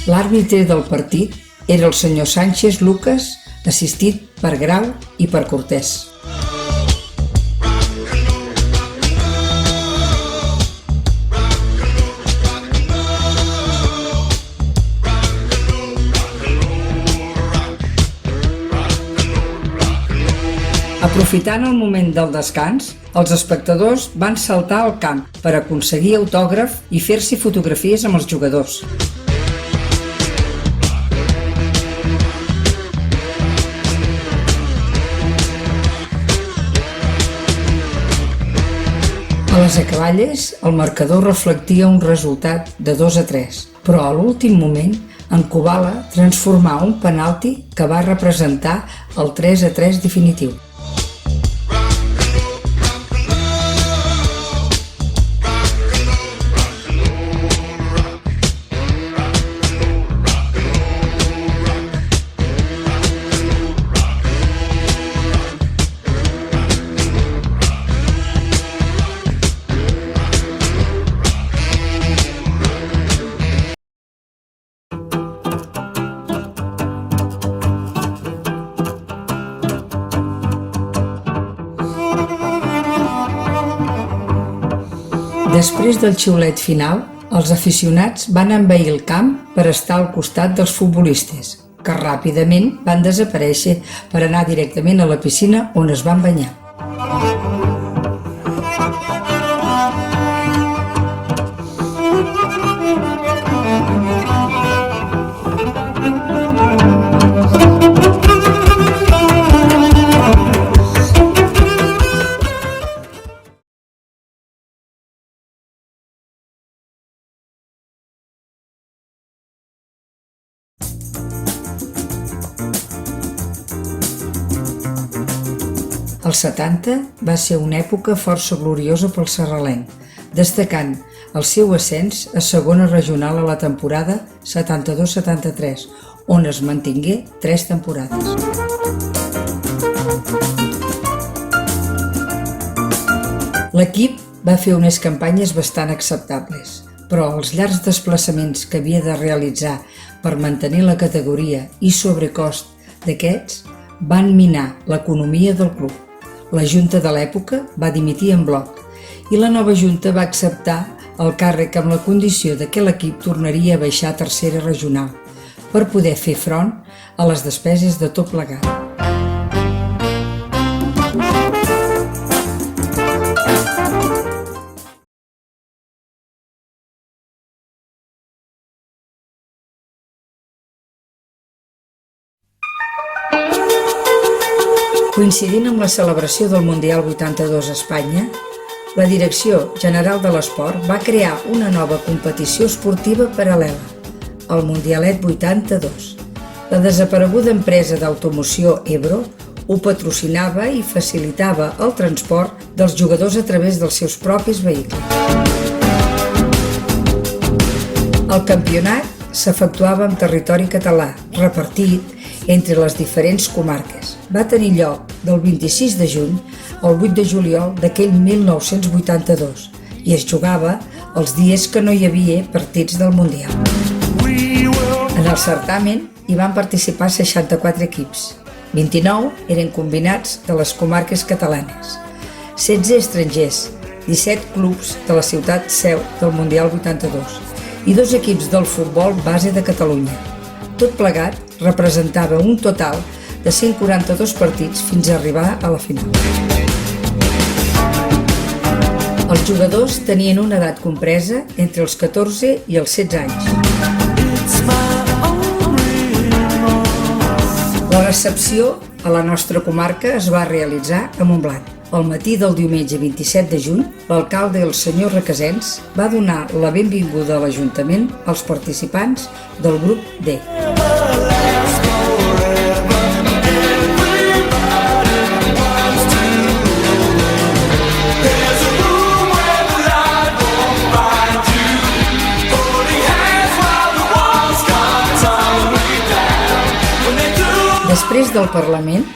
L'àrbitre del partit era el senyor Sánchez Lucas, assistit per Grau i per Cortés. Aprofitant el moment del descans, els espectadors van saltar al camp per aconseguir autògraf i fer-s'hi fotografies amb els jugadors. A les acaballes, el marcador reflectia un resultat de 2-3, però a l'últim moment En Kubala transformà un penalti que va representar el 3-3 definitiu. Després del xiulet final, els aficionats van envair el camp per estar al costat dels futbolistes, que ràpidament van desaparèixer per anar directament a la piscina on es van banyar. El 70 va ser una època força gloriosa pel sarralenc, destacant el seu ascens a segona regional a la temporada 72-73, on es mantingué 3 temporades. L'equip va fer unes campanyes bastant acceptables, però els llargs desplaçaments que havia de realitzar per mantenir la categoria i sobrecost d'aquests van minar l'economia del club. La junta de l'època va dimitir en bloc i la nova junta va acceptar el càrrec amb la condició de que l'equip tornaria a baixar a tercera regional per poder fer front a les despeses de tot plegat. Coincidint amb la celebració del Mundial 82 a Espanya, la Direcció General de l'Esport va crear una nova competició esportiva paral·lela, el Mundialet 82. La desapareguda empresa d'automoció Ebro ho patrocinava i facilitava el transport dels jugadors a través dels seus propis vehicles. El campionat s'efectuava en territori català, repartit entre les diferents comarques. Va tenir lloc del 26 de juny al 8 de juliol d'aquell 1982 i es jugava els dies que no hi havia partits del Mundial. En el certamen hi van participar 64 equips. 29 eren combinats de les comarques catalanes, 16 estrangers, 17 clubs de la ciutat seu del Mundial 82 i 2 equips del futbol base de Catalunya. Tot plegat representava un total de 142 partits fins a arribar a la final. Els jugadors tenien una edat compresa entre els 14 i els 16 anys. La recepció a la nostra comarca es va realitzar a Montblanc. Al matí del diumenge 27 de juny, l'alcalde, el senyor Requesens, va donar la benvinguda a l'Ajuntament als participants del grup D. Després del Parlament,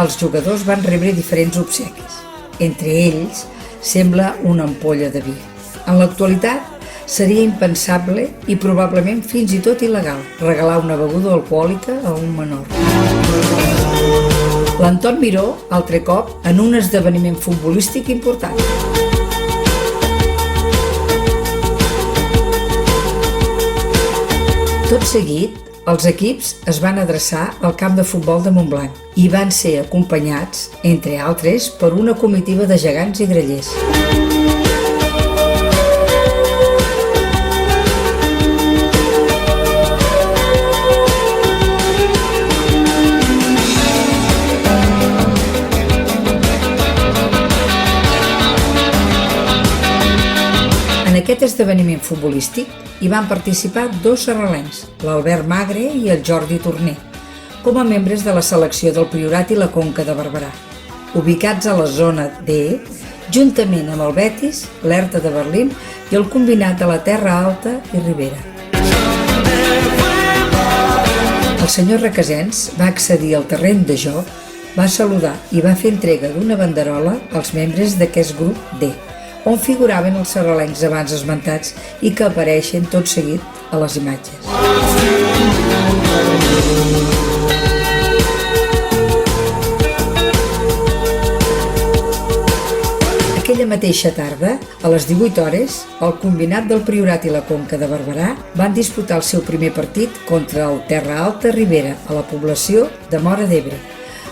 els jugadors van rebre diferents obsequis. Entre ells, sembla una ampolla de vi. En l'actualitat, seria impensable i probablement fins i tot il·legal regalar una beguda alcohòlica a un menor. L'Anton Miró, altre cop, en un esdeveniment futbolístic important. Tot seguit, els equips es van adreçar al camp de futbol de Montblanc i van ser acompanyats, entre altres, per una comitiva de gegants i grallers. En aquest aquest esdeveniment futbolístic hi van participar 2 sarralencs, l'Albert Magre i el Jordi Torner, com a membres de la selecció del Priorat i la Conca de Barberà, ubicats a la zona D, juntament amb el Betis, l'Herta de Berlín i el combinat de la Terra Alta i Ribera. El senyor Requesens va accedir al terreny de joc, va saludar i va fer entrega d'una banderola als membres d'aquest grup D, on figuraven els sarralencs abans esmentats i que apareixen tot seguit a les imatges. Aquella mateixa tarda, a les 18 hores, el combinat del Priorat i la Conca de Barberà van disputar el seu primer partit contra el Terra Alta Ribera a la població de Móra d'Ebre.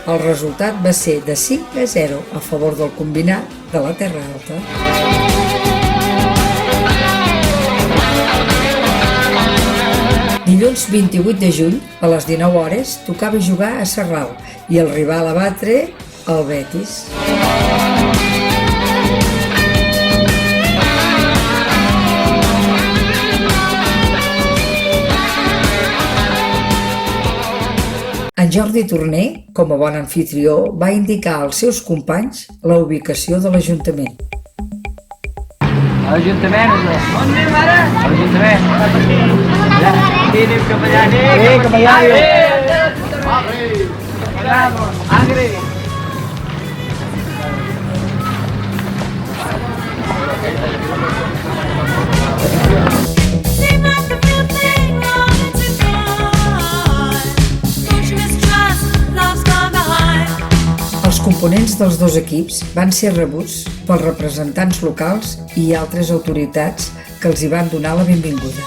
El resultat va ser de 5-0 a favor del combinat de la Terra Alta. Dilluns 28 de juny, a les 19 hores, tocava jugar a Sarral i el rival a batre, el Betis. En Jordi Torner, com a bon anfitrió, va indicar als seus companys la ubicació de l'Ajuntament.
L'Ajuntament, on anem ara? L'Ajuntament. Sí, anem cap allà, anem. Sí, cap allà. Angre.
Els components dels 2 equips van ser rebuts pels representants locals i altres autoritats que els hi van donar la benvinguda.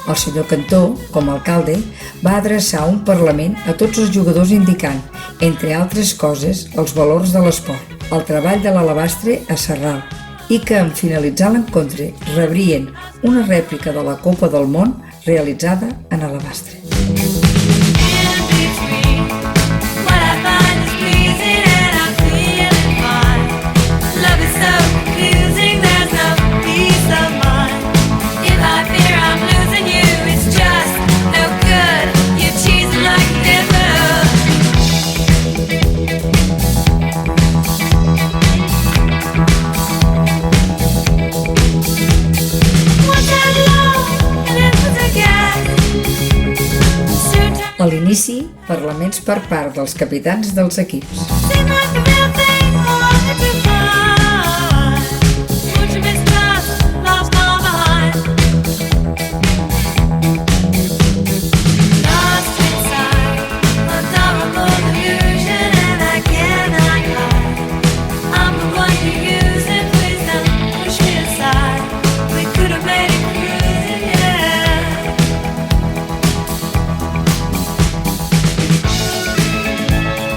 El senyor Cantó, com a alcalde, va adreçar un parlament a tots els jugadors indicant, entre altres coses, els valors de l'esport, el treball de l'alabastre a Sarral i que en finalitzar l'encontre rebrien una rèplica de la Copa del Món realitzada en alabastre. A l'inici, parlaments per part dels capitans dels equips.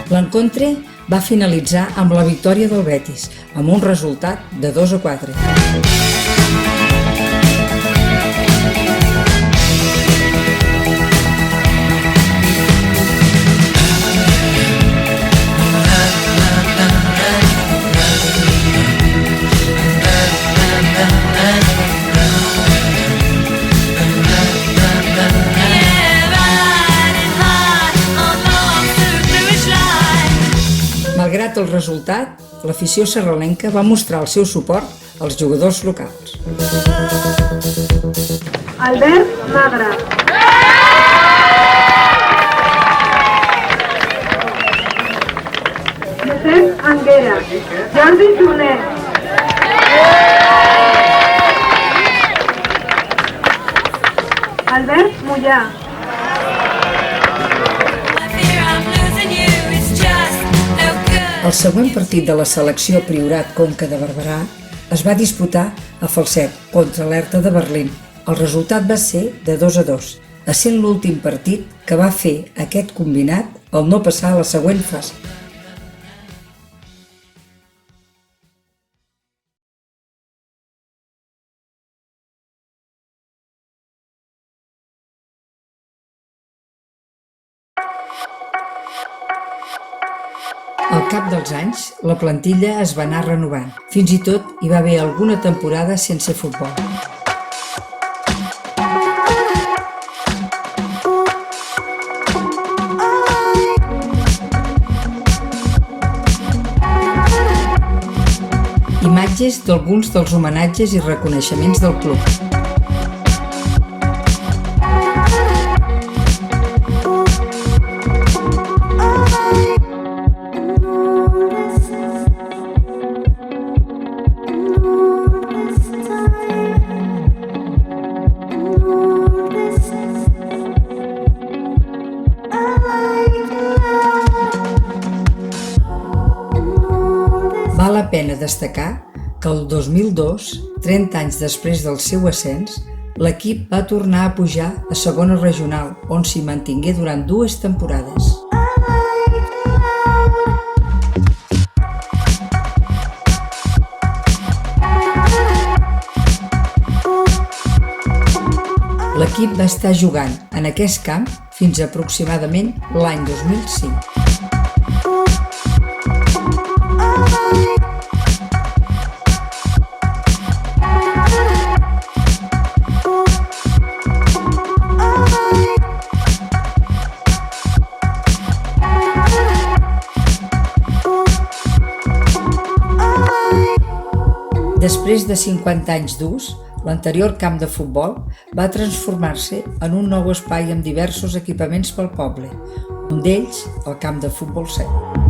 L'encontre va finalitzar amb la victòria del Betis, amb un resultat de 2-4. Malgrat el resultat, l'afició sarralenca va mostrar el seu suport als jugadors locals.
Albert Magre. Josep Anguera. Jordi Torner. Albert Mollà.
El següent partit de la selecció Priorat Conca de Barberà es va disputar a Falset contra l'Herta de Berlín. El resultat va ser de 2-2, essent l'últim partit que va fer aquest combinat al no passar a la següent fase. Al cap dels anys, la plantilla es va anar renovant. Fins i tot hi va haver alguna temporada sense futbol. imatges d'alguns dels homenatges i reconeixements del club. Val la pena destacar que el 2002, 30 anys després del seu ascens, l'equip va tornar a pujar a segona regional, on s'hi mantingué durant 2 temporades. L'equip va estar jugant en aquest camp fins aproximadament l'any 2005. Després de 50 anys d'ús, l'anterior camp de futbol va transformar-se en un nou espai amb diversos equipaments pel poble, un d'ells el camp de futbol 7.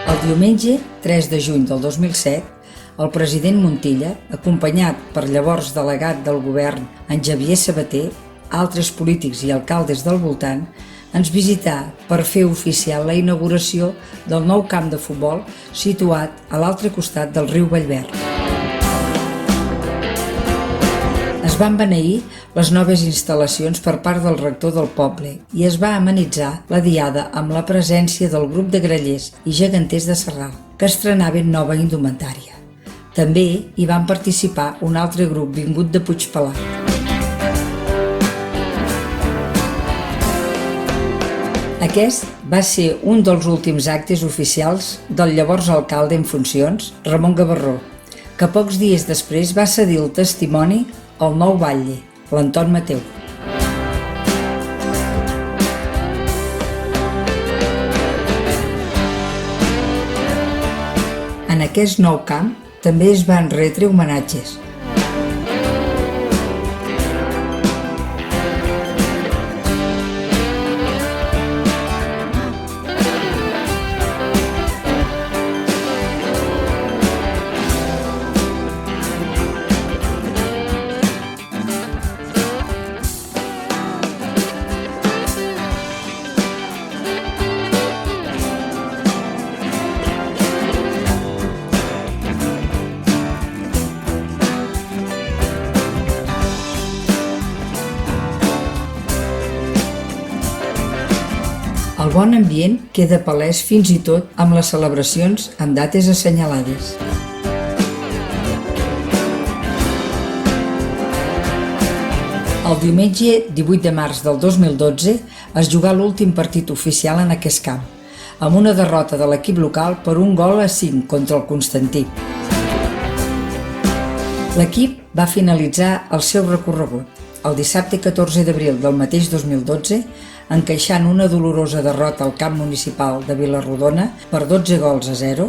El diumenge 3 de juny del 2007, el president Montilla, acompanyat per llavors delegat del govern en Xavier Sabater, altres polítics i alcaldes del voltant, ens visità per fer oficial la inauguració del nou camp de futbol situat a l'altre costat del riu Vallverd. Es van beneir les noves instal·lacions per part del rector del poble i es va amenitzar la diada amb la presència del grup de grallers i geganters de Sarral, que estrenaven nova indumentària. També hi van participar un altre grup vingut de Puigpelat. Aquest va ser un dels últims actes oficials del llavors alcalde en funcions, Ramon Gavarró, que pocs dies després va cedir el testimoni al nou batlle, l'Anton Mateu. En aquest nou camp també es van retre homenatges. El bon ambient queda palès fins i tot amb les celebracions amb dates assenyalades. El diumenge 18 de març del 2012 es jugà l'últim partit oficial en aquest camp, amb una derrota de l'equip local per 1-5 contra el Constantí. L'equip va finalitzar el seu recorregut el dissabte 14 d'abril del mateix 2012, encaixant una dolorosa derrota al camp municipal de Vilarrodona per 12-0.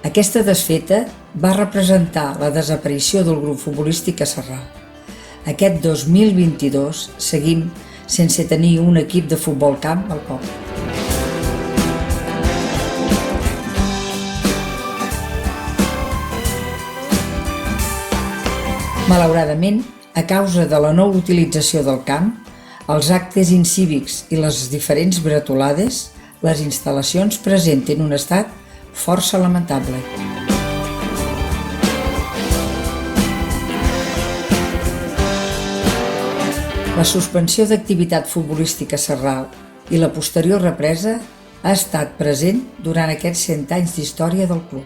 Aquesta desfeta va representar la desaparició del grup futbolístic a Sarral. Aquest 2022 seguim sense tenir un equip de futbol camp al poble. Malauradament, a causa de la no utilització del camp, els actes incívics i les diferents bretolades, les instal·lacions presenten un estat força lamentable. La suspensió d'activitat futbolística a Sarral i la posterior represa ha estat present durant aquests 100 anys d'història del club.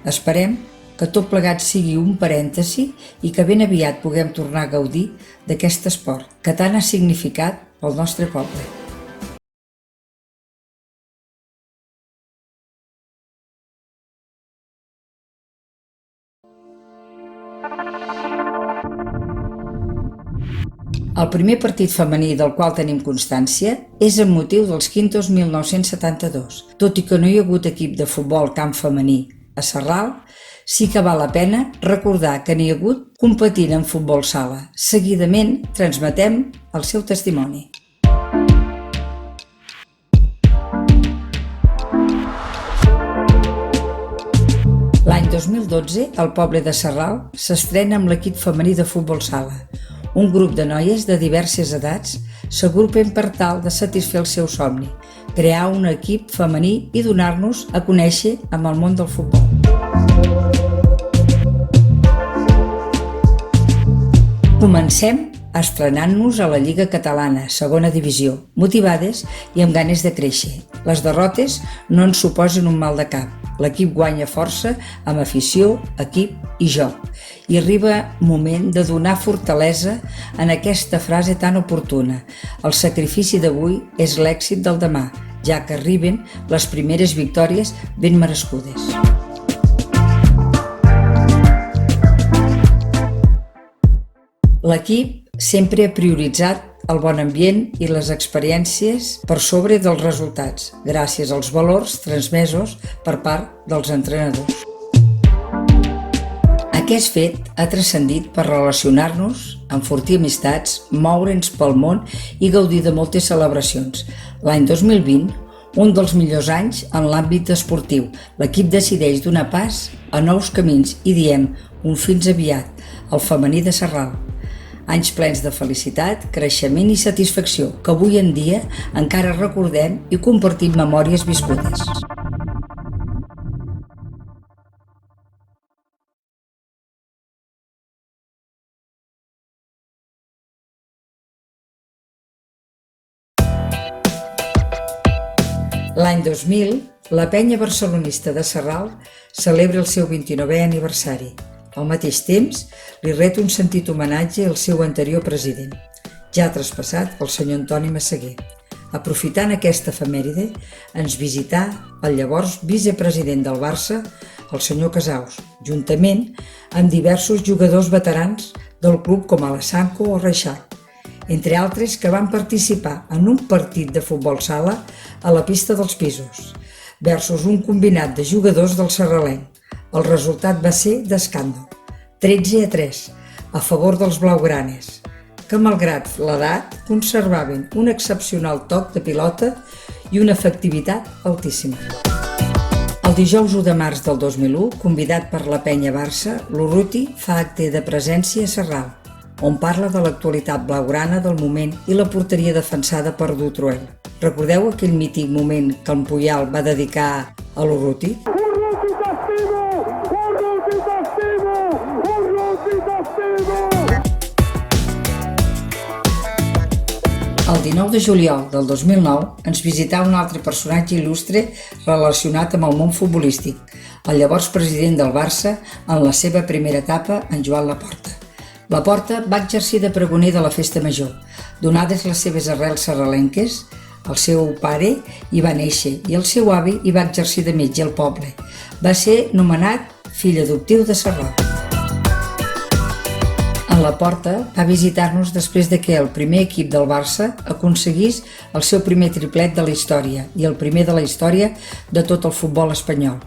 Esperem que tot plegat sigui un parèntesi i que ben aviat puguem tornar a gaudir d'aquest esport que tant ha significat pel nostre poble. El primer partit femení del qual tenim constància és amb motiu dels Quintos 1972. Tot i que no hi ha hagut equip de futbol camp femení a Sarral, sí que val la pena recordar que n'hi ha hagut competint en futbol sala. Seguidament transmetem el seu testimoni. L'any 2012, el poble de Sarral s'estrena amb l'equip femení de futbol sala. Un grup de noies de diverses edats s'agrupen per tal de satisfer el seu somni, crear un equip femení i donar-nos a conèixer amb el món del futbol. Comencem estrenant-nos a la Lliga Catalana, segona divisió, motivades i amb ganes de créixer. Les derrotes no ens suposen un mal de cap. L'equip guanya força amb afició, equip i joc. I arriba moment de donar fortalesa en aquesta frase tan oportuna. El sacrifici d'avui és l'èxit del demà, ja que arriben les primeres victòries ben merescudes. L'equip sempre ha prioritzat el bon ambient i les experiències per sobre dels resultats, gràcies als valors transmesos per part dels entrenadors. Aquest fet ha transcendit per relacionar-nos, enfortir amistats, moure'ns pel món i gaudir de moltes celebracions. L'any 2020, un dels millors anys en l'àmbit esportiu, l'equip decideix donar pas a nous camins i diem un fins aviat, el femení de Sarral. Anys plens de felicitat, creixement i satisfacció que avui en dia encara recordem i compartim memòries viscudes. L'any 2000, la penya barcelonista de Sarral celebra el seu 29è aniversari. Al mateix temps, li ret un sentit homenatge al seu anterior president, ja traspassat el senyor Antoni Massaguer. Aprofitant aquesta efemèride, ens visità el llavors vicepresident del Barça, el senyor Casaus, juntament amb diversos jugadors veterans del club com Alasanco o Reixac, entre altres que van participar en un partit de futbol sala a la pista dels Pisos, versus un combinat de jugadors del Sarralenc. El resultat va ser d'escàndol, 13-3, a favor dels blaugranes, que malgrat l'edat conservaven un excepcional toc de pilota i una efectivitat altíssima. El dijous 1 de març del 2001, convidat per la penya Barça, l'Urruti fa acte de presència a Sarral, on parla de l'actualitat blaugrana del moment i la porteria defensada per Dutruel. Recordeu aquell mític moment que en Puyal va dedicar a l'Urruti? El 19 de juliol del 2009 ens visità un altre personatge il·lustre relacionat amb el món futbolístic, el llavors president del Barça en la seva primera etapa, en Joan Laporta. Laporta va exercir de pregoner de la festa major. Donades les seves arrels sarralenques, el seu pare hi va néixer i el seu avi hi va exercir de metge al poble. Va ser nomenat fill adoptiu de Sarral. En Laporta va visitar-nos després de que el primer equip del Barça aconseguís el seu primer triplet de la història i el primer de la història de tot el futbol espanyol.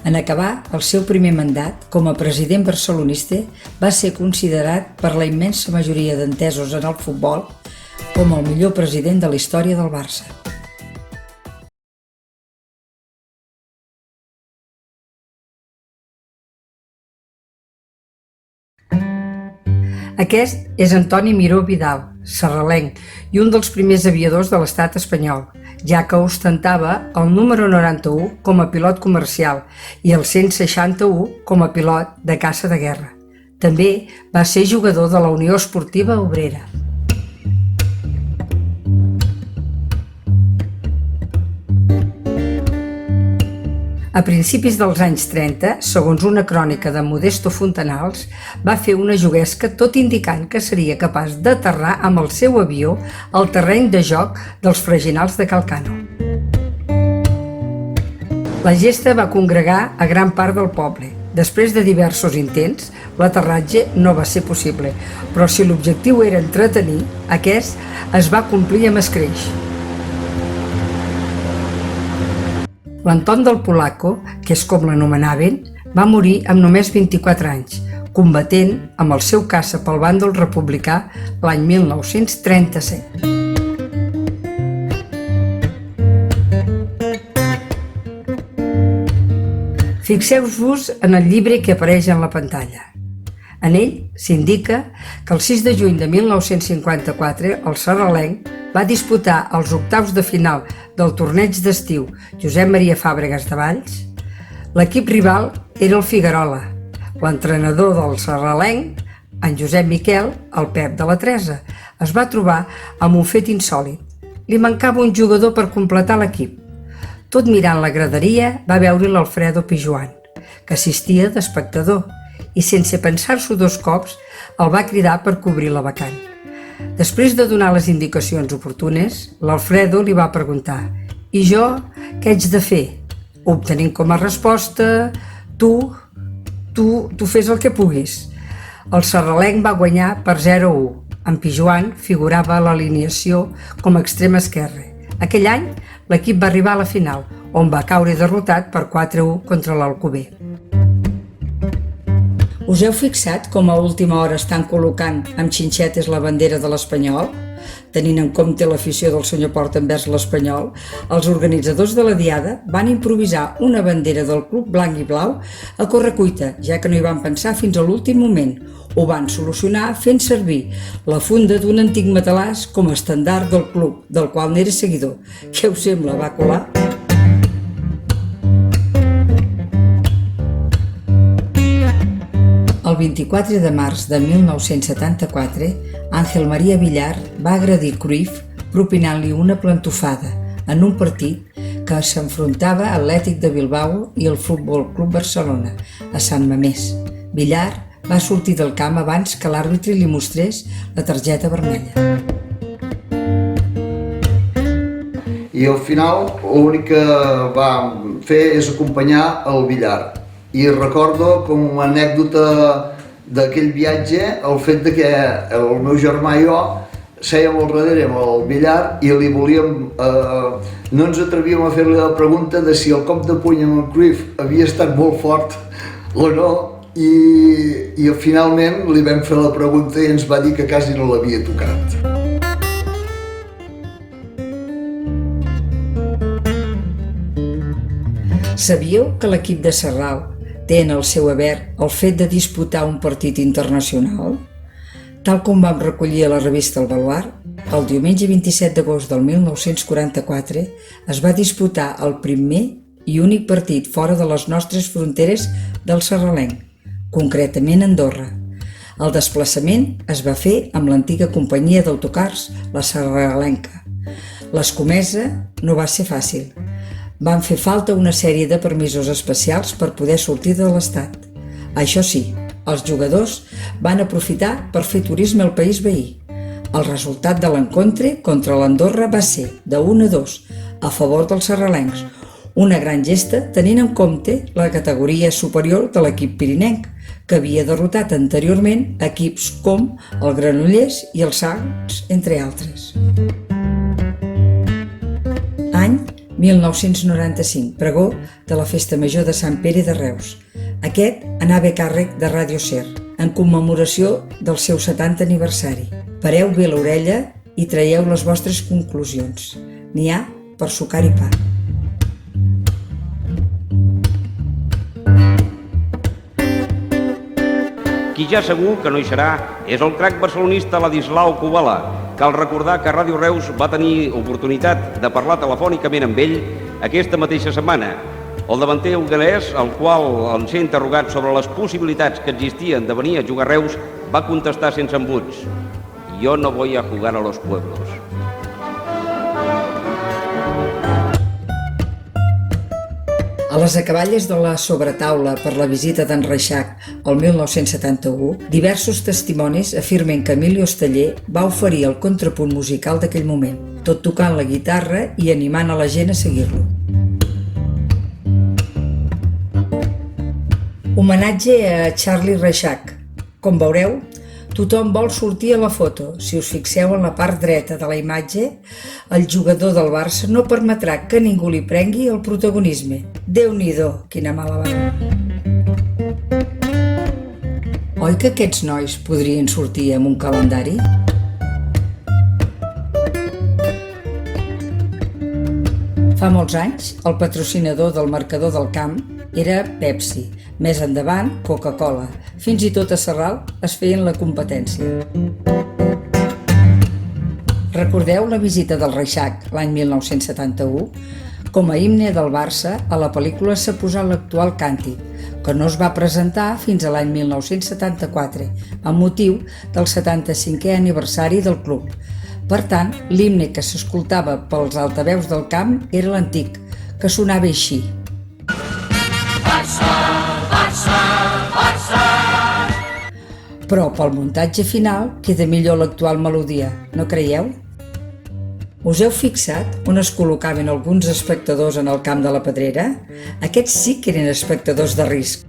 En acabar el seu primer mandat com a president barcelonista va ser considerat per la immensa majoria d'entesos en el futbol com el millor president de la història del Barça. Aquest és Antoni Miró Vidal, sarralenc, i un dels primers aviadors de l'estat espanyol, ja que ostentava el número 91 com a pilot comercial i el 161 com a pilot de caça de guerra. També va ser jugador de la Unió Esportiva Obrera. A principis dels anys 30, segons una crònica de Modesto Fontanals, va fer una juguesca tot indicant que seria capaç d'aterrar amb el seu avió al terreny de joc dels Freginals de Calcano. La gesta va congregar a gran part del poble. Després de diversos intents, l'aterratge no va ser possible, però si l'objectiu era entretenir, aquest es va complir amb escreix. L'Anton del Polaco, que és com l'anomenaven, va morir amb només 24 anys, combatent amb el seu caça pel bàndol republicà l'any 1937. Fixeu-vos en el llibre que apareix en la pantalla. En ell s'indica que el 6 de juny de 1954 el sarralenc va disputar els octaus de final del torneig d'estiu Josep Maria Fàbregas de Valls. L'equip rival era el Figuerola. L'entrenador del sarralenc, en Josep Miquel, el Pep de la Teresa, es va trobar amb un fet insòlit. Li mancava un jugador per completar l'equip. Tot mirant la graderia va veure l'Alfredo Pijuan, que assistia d'espectador, i sense pensar-s'ho dos cops el va cridar per cobrir la vacant. Després de donar les indicacions oportunes, l'Alfredo li va preguntar: «I jo què haig de fer?», obtenint com a resposta: Tu fes el que puguis». El sarralenc va guanyar per 0-1. En Pijuan figurava a l'alineació com a extrem esquerre. Aquell any l'equip va arribar a la final, on va caure derrotat per 4-1 contra l'Alcover. Us heu fixat com a última hora estan col·locant amb xinxetes la bandera de l'Espanyol? Tenint en compte l'afició del senyor Porta envers l'Espanyol, els organitzadors de la Diada van improvisar una bandera del club blanc i blau a correcuita, ja que no hi van pensar fins a l'últim moment. Ho van solucionar fent servir la funda d'un antic matalàs com a estendard del club, del qual n'era seguidor. Què us sembla, va colar? El 24 de març de 1974, Ángel María Villar va agredir Cruyff propinant-li una plantofada en un partit que s'enfrontava a Atlètic de Bilbao i el Futbol Club Barcelona, a Sant Mamés. Villar va sortir del camp abans que l'àrbitre li mostrés la targeta vermella.
I al final l'únic que va fer és acompanyar el Villar. I recordo com a anècdota d'aquell viatge el fet de que el meu germà i jo sèiem al darrere amb el Villar i li volíem... no ens atrevíem a fer-li la pregunta de si el cop de puny amb el Cruyff havia estat molt fort o no, i finalment li vam fer la pregunta i ens va dir que quasi no l'havia tocat.
Sabíeu que l'equip de Sarral té en el seu haver el fet de disputar un partit internacional? Tal com vam recollir a la revista El Baluard, el diumenge 27 d'agost del 1944 es va disputar el primer i únic partit fora de les nostres fronteres del sarralenc, concretament Andorra. El desplaçament es va fer amb l'antiga companyia d'autocars, la Sarralenca. L'escomesa no va ser fàcil. Van fer falta una sèrie de permisos especials per poder sortir de l'estat. Això sí, els jugadors van aprofitar per fer turisme al país veí. El resultat de l'encontre contra l'Andorra va ser de 1-2 a favor dels sarralencs, una gran gesta tenint en compte la categoria superior de l'equip pirinenc, que havia derrotat anteriorment equips com el Granollers i el Sants, entre altres. Any 1995, pregó de la Festa Major de Sant Pere de Reus. Aquest anava a càrrec de Ràdio Ser, en commemoració del seu 70 aniversari. Pareu bé l'orella i traieu les vostres conclusions. N'hi ha per sucar i pa.
Qui ja segur que no hi serà és el crac barcelonista Ladislau Kubala. Cal recordar que Ràdio Reus va tenir oportunitat de parlar telefònicament amb ell aquesta mateixa setmana. El davanter uganès, al qual en ser interrogat sobre les possibilitats que existien de venir a jugar a Reus, va contestar sense embuts: «Yo no voy a jugar a los pueblos».
A les acaballes de la sobretaula per la visita d'en Reixac el 1971, diversos testimonis afirmen que Emilio Esteller va oferir el contrapunt musical d'aquell moment, tot tocant la guitarra i animant a la gent a seguir-lo. Homenatge a Charlie Reixac. Com veureu, tothom vol sortir a la foto. Si us fixeu en la part dreta de la imatge, el jugador del Barça no permetrà que ningú li prengui el protagonisme. Déu-n'hi-do, quina mala banda. Oi que aquests nois podrien sortir amb un calendari? Fa molts anys, el patrocinador del marcador del camp era Pepsi, més endavant Coca-Cola. Fins i tot a Sarral es feien la competència. Recordeu la visita del Reixac l'any 1971? Com a himne del Barça, a la pel·lícula s'ha posat l'actual càntic, que no es va presentar fins a l'any 1974, amb motiu del 75è aniversari del club. Per tant, l'himne que s'escoltava pels altaveus del camp era l'antic, que sonava així.
Barça, Barça, Barça.
Però pel muntatge final queda millor l'actual melodia, no creieu? Us heu fixat on es col·locaven alguns espectadors en el camp de la Pedrera? Aquests sí que eren espectadors de risc.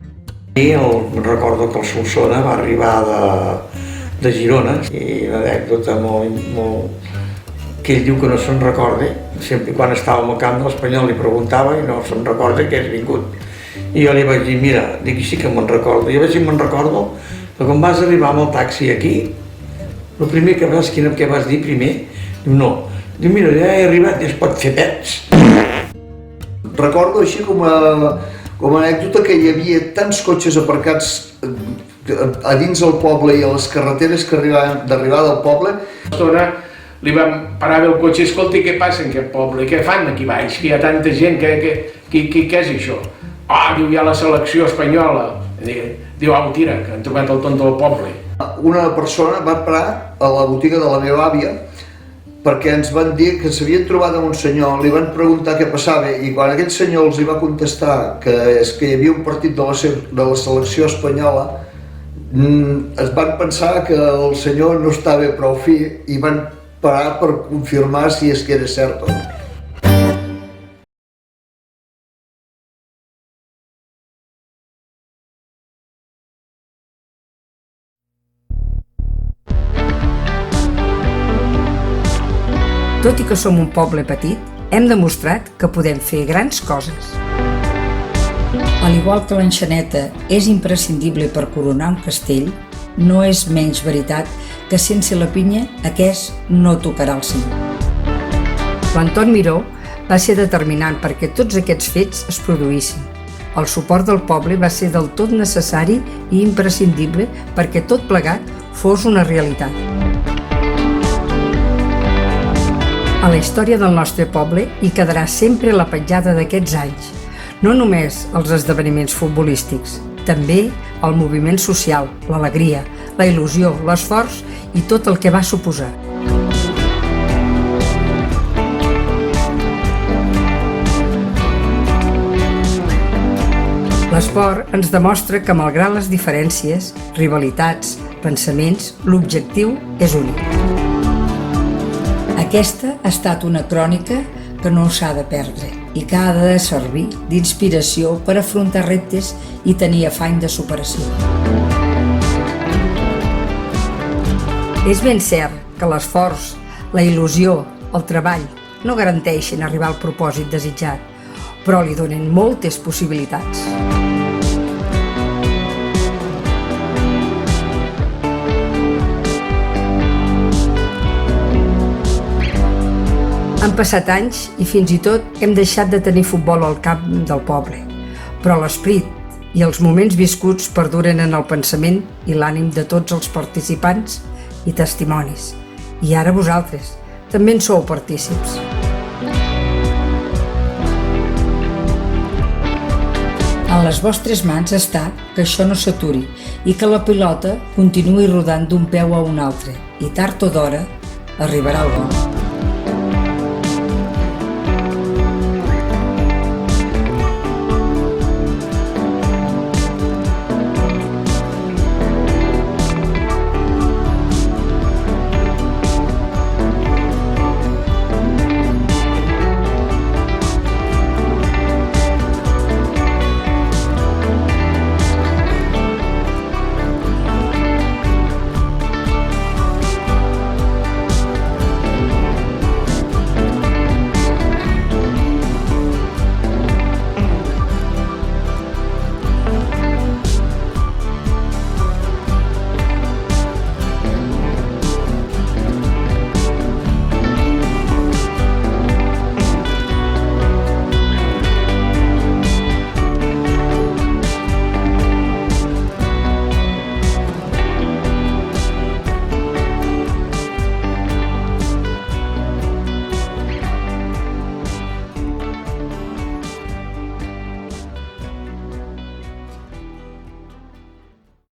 Recordo que el Solsona va arribar de Girona i una anècdota molt... que ell diu que no se'n recorda, sempre quan estàvem al camp de l'Espanyol li preguntava i no se'n recorda que has vingut. I jo li vaig dir, mira, dic, sí que me'n recordo. I a veure si me'n recordo que quan vas arribar amb el taxi aquí, el primer que vas dir primer, diu, no. Diu, mira, ja he arribat i es pot fer pets.
Recordo així com a anècdota que hi havia tants cotxes aparcats a dins del poble i a les carreteres que d'arribada al poble.
Li vam parar bé el cotxe, escolti, què passa en aquest poble? Què fan aquí baix? Que hi ha tanta gent, què és això? Diu, hi ha la selecció espanyola. Diu, tira, que han trobat el tonto del poble.
Una persona va parar a la botiga de la meva àvia perquè ens van dir que s'havien trobat amb un senyor, li van preguntar què passava i quan aquest senyor els hi va contestar que hi havia un partit de la selecció espanyola, es van pensar que el senyor no estava prou fi i van parar per confirmar si és que era cert o no.
Tot i que som un poble petit, hem demostrat que podem fer grans coses. Al igual que l'enxaneta és imprescindible per coronar un castell, no és menys veritat que sense la pinya aquest no tocarà el cim. L'Anton Miró va ser determinant perquè tots aquests fets es produïssin. El suport del poble va ser del tot necessari i imprescindible perquè tot plegat fos una realitat. A la història del nostre poble hi quedarà sempre la petjada d'aquests anys, no només els esdeveniments futbolístics, també el moviment social, l'alegria, la il·lusió, l'esforç i tot el que va suposar. L'esport ens demostra que, malgrat les diferències, rivalitats, pensaments, l'objectiu és únic. Aquesta ha estat una crònica que no s'ha de perdre i que ha de servir d'inspiració per afrontar reptes i tenir afany de superació. És ben cert que l'esforç, la il·lusió, el treball no garanteixen arribar al propòsit desitjat, però li donen moltes possibilitats. Han passat anys i fins i tot hem deixat de tenir futbol al camp del poble, però l'esperit i els moments viscuts perduren en el pensament i l'ànim de tots els participants i testimonis. I ara vosaltres també en sou partícips. En les vostres mans està que això no s'aturi i que la pilota continuï rodant d'un peu a un altre i tard o d'hora arribarà el gol.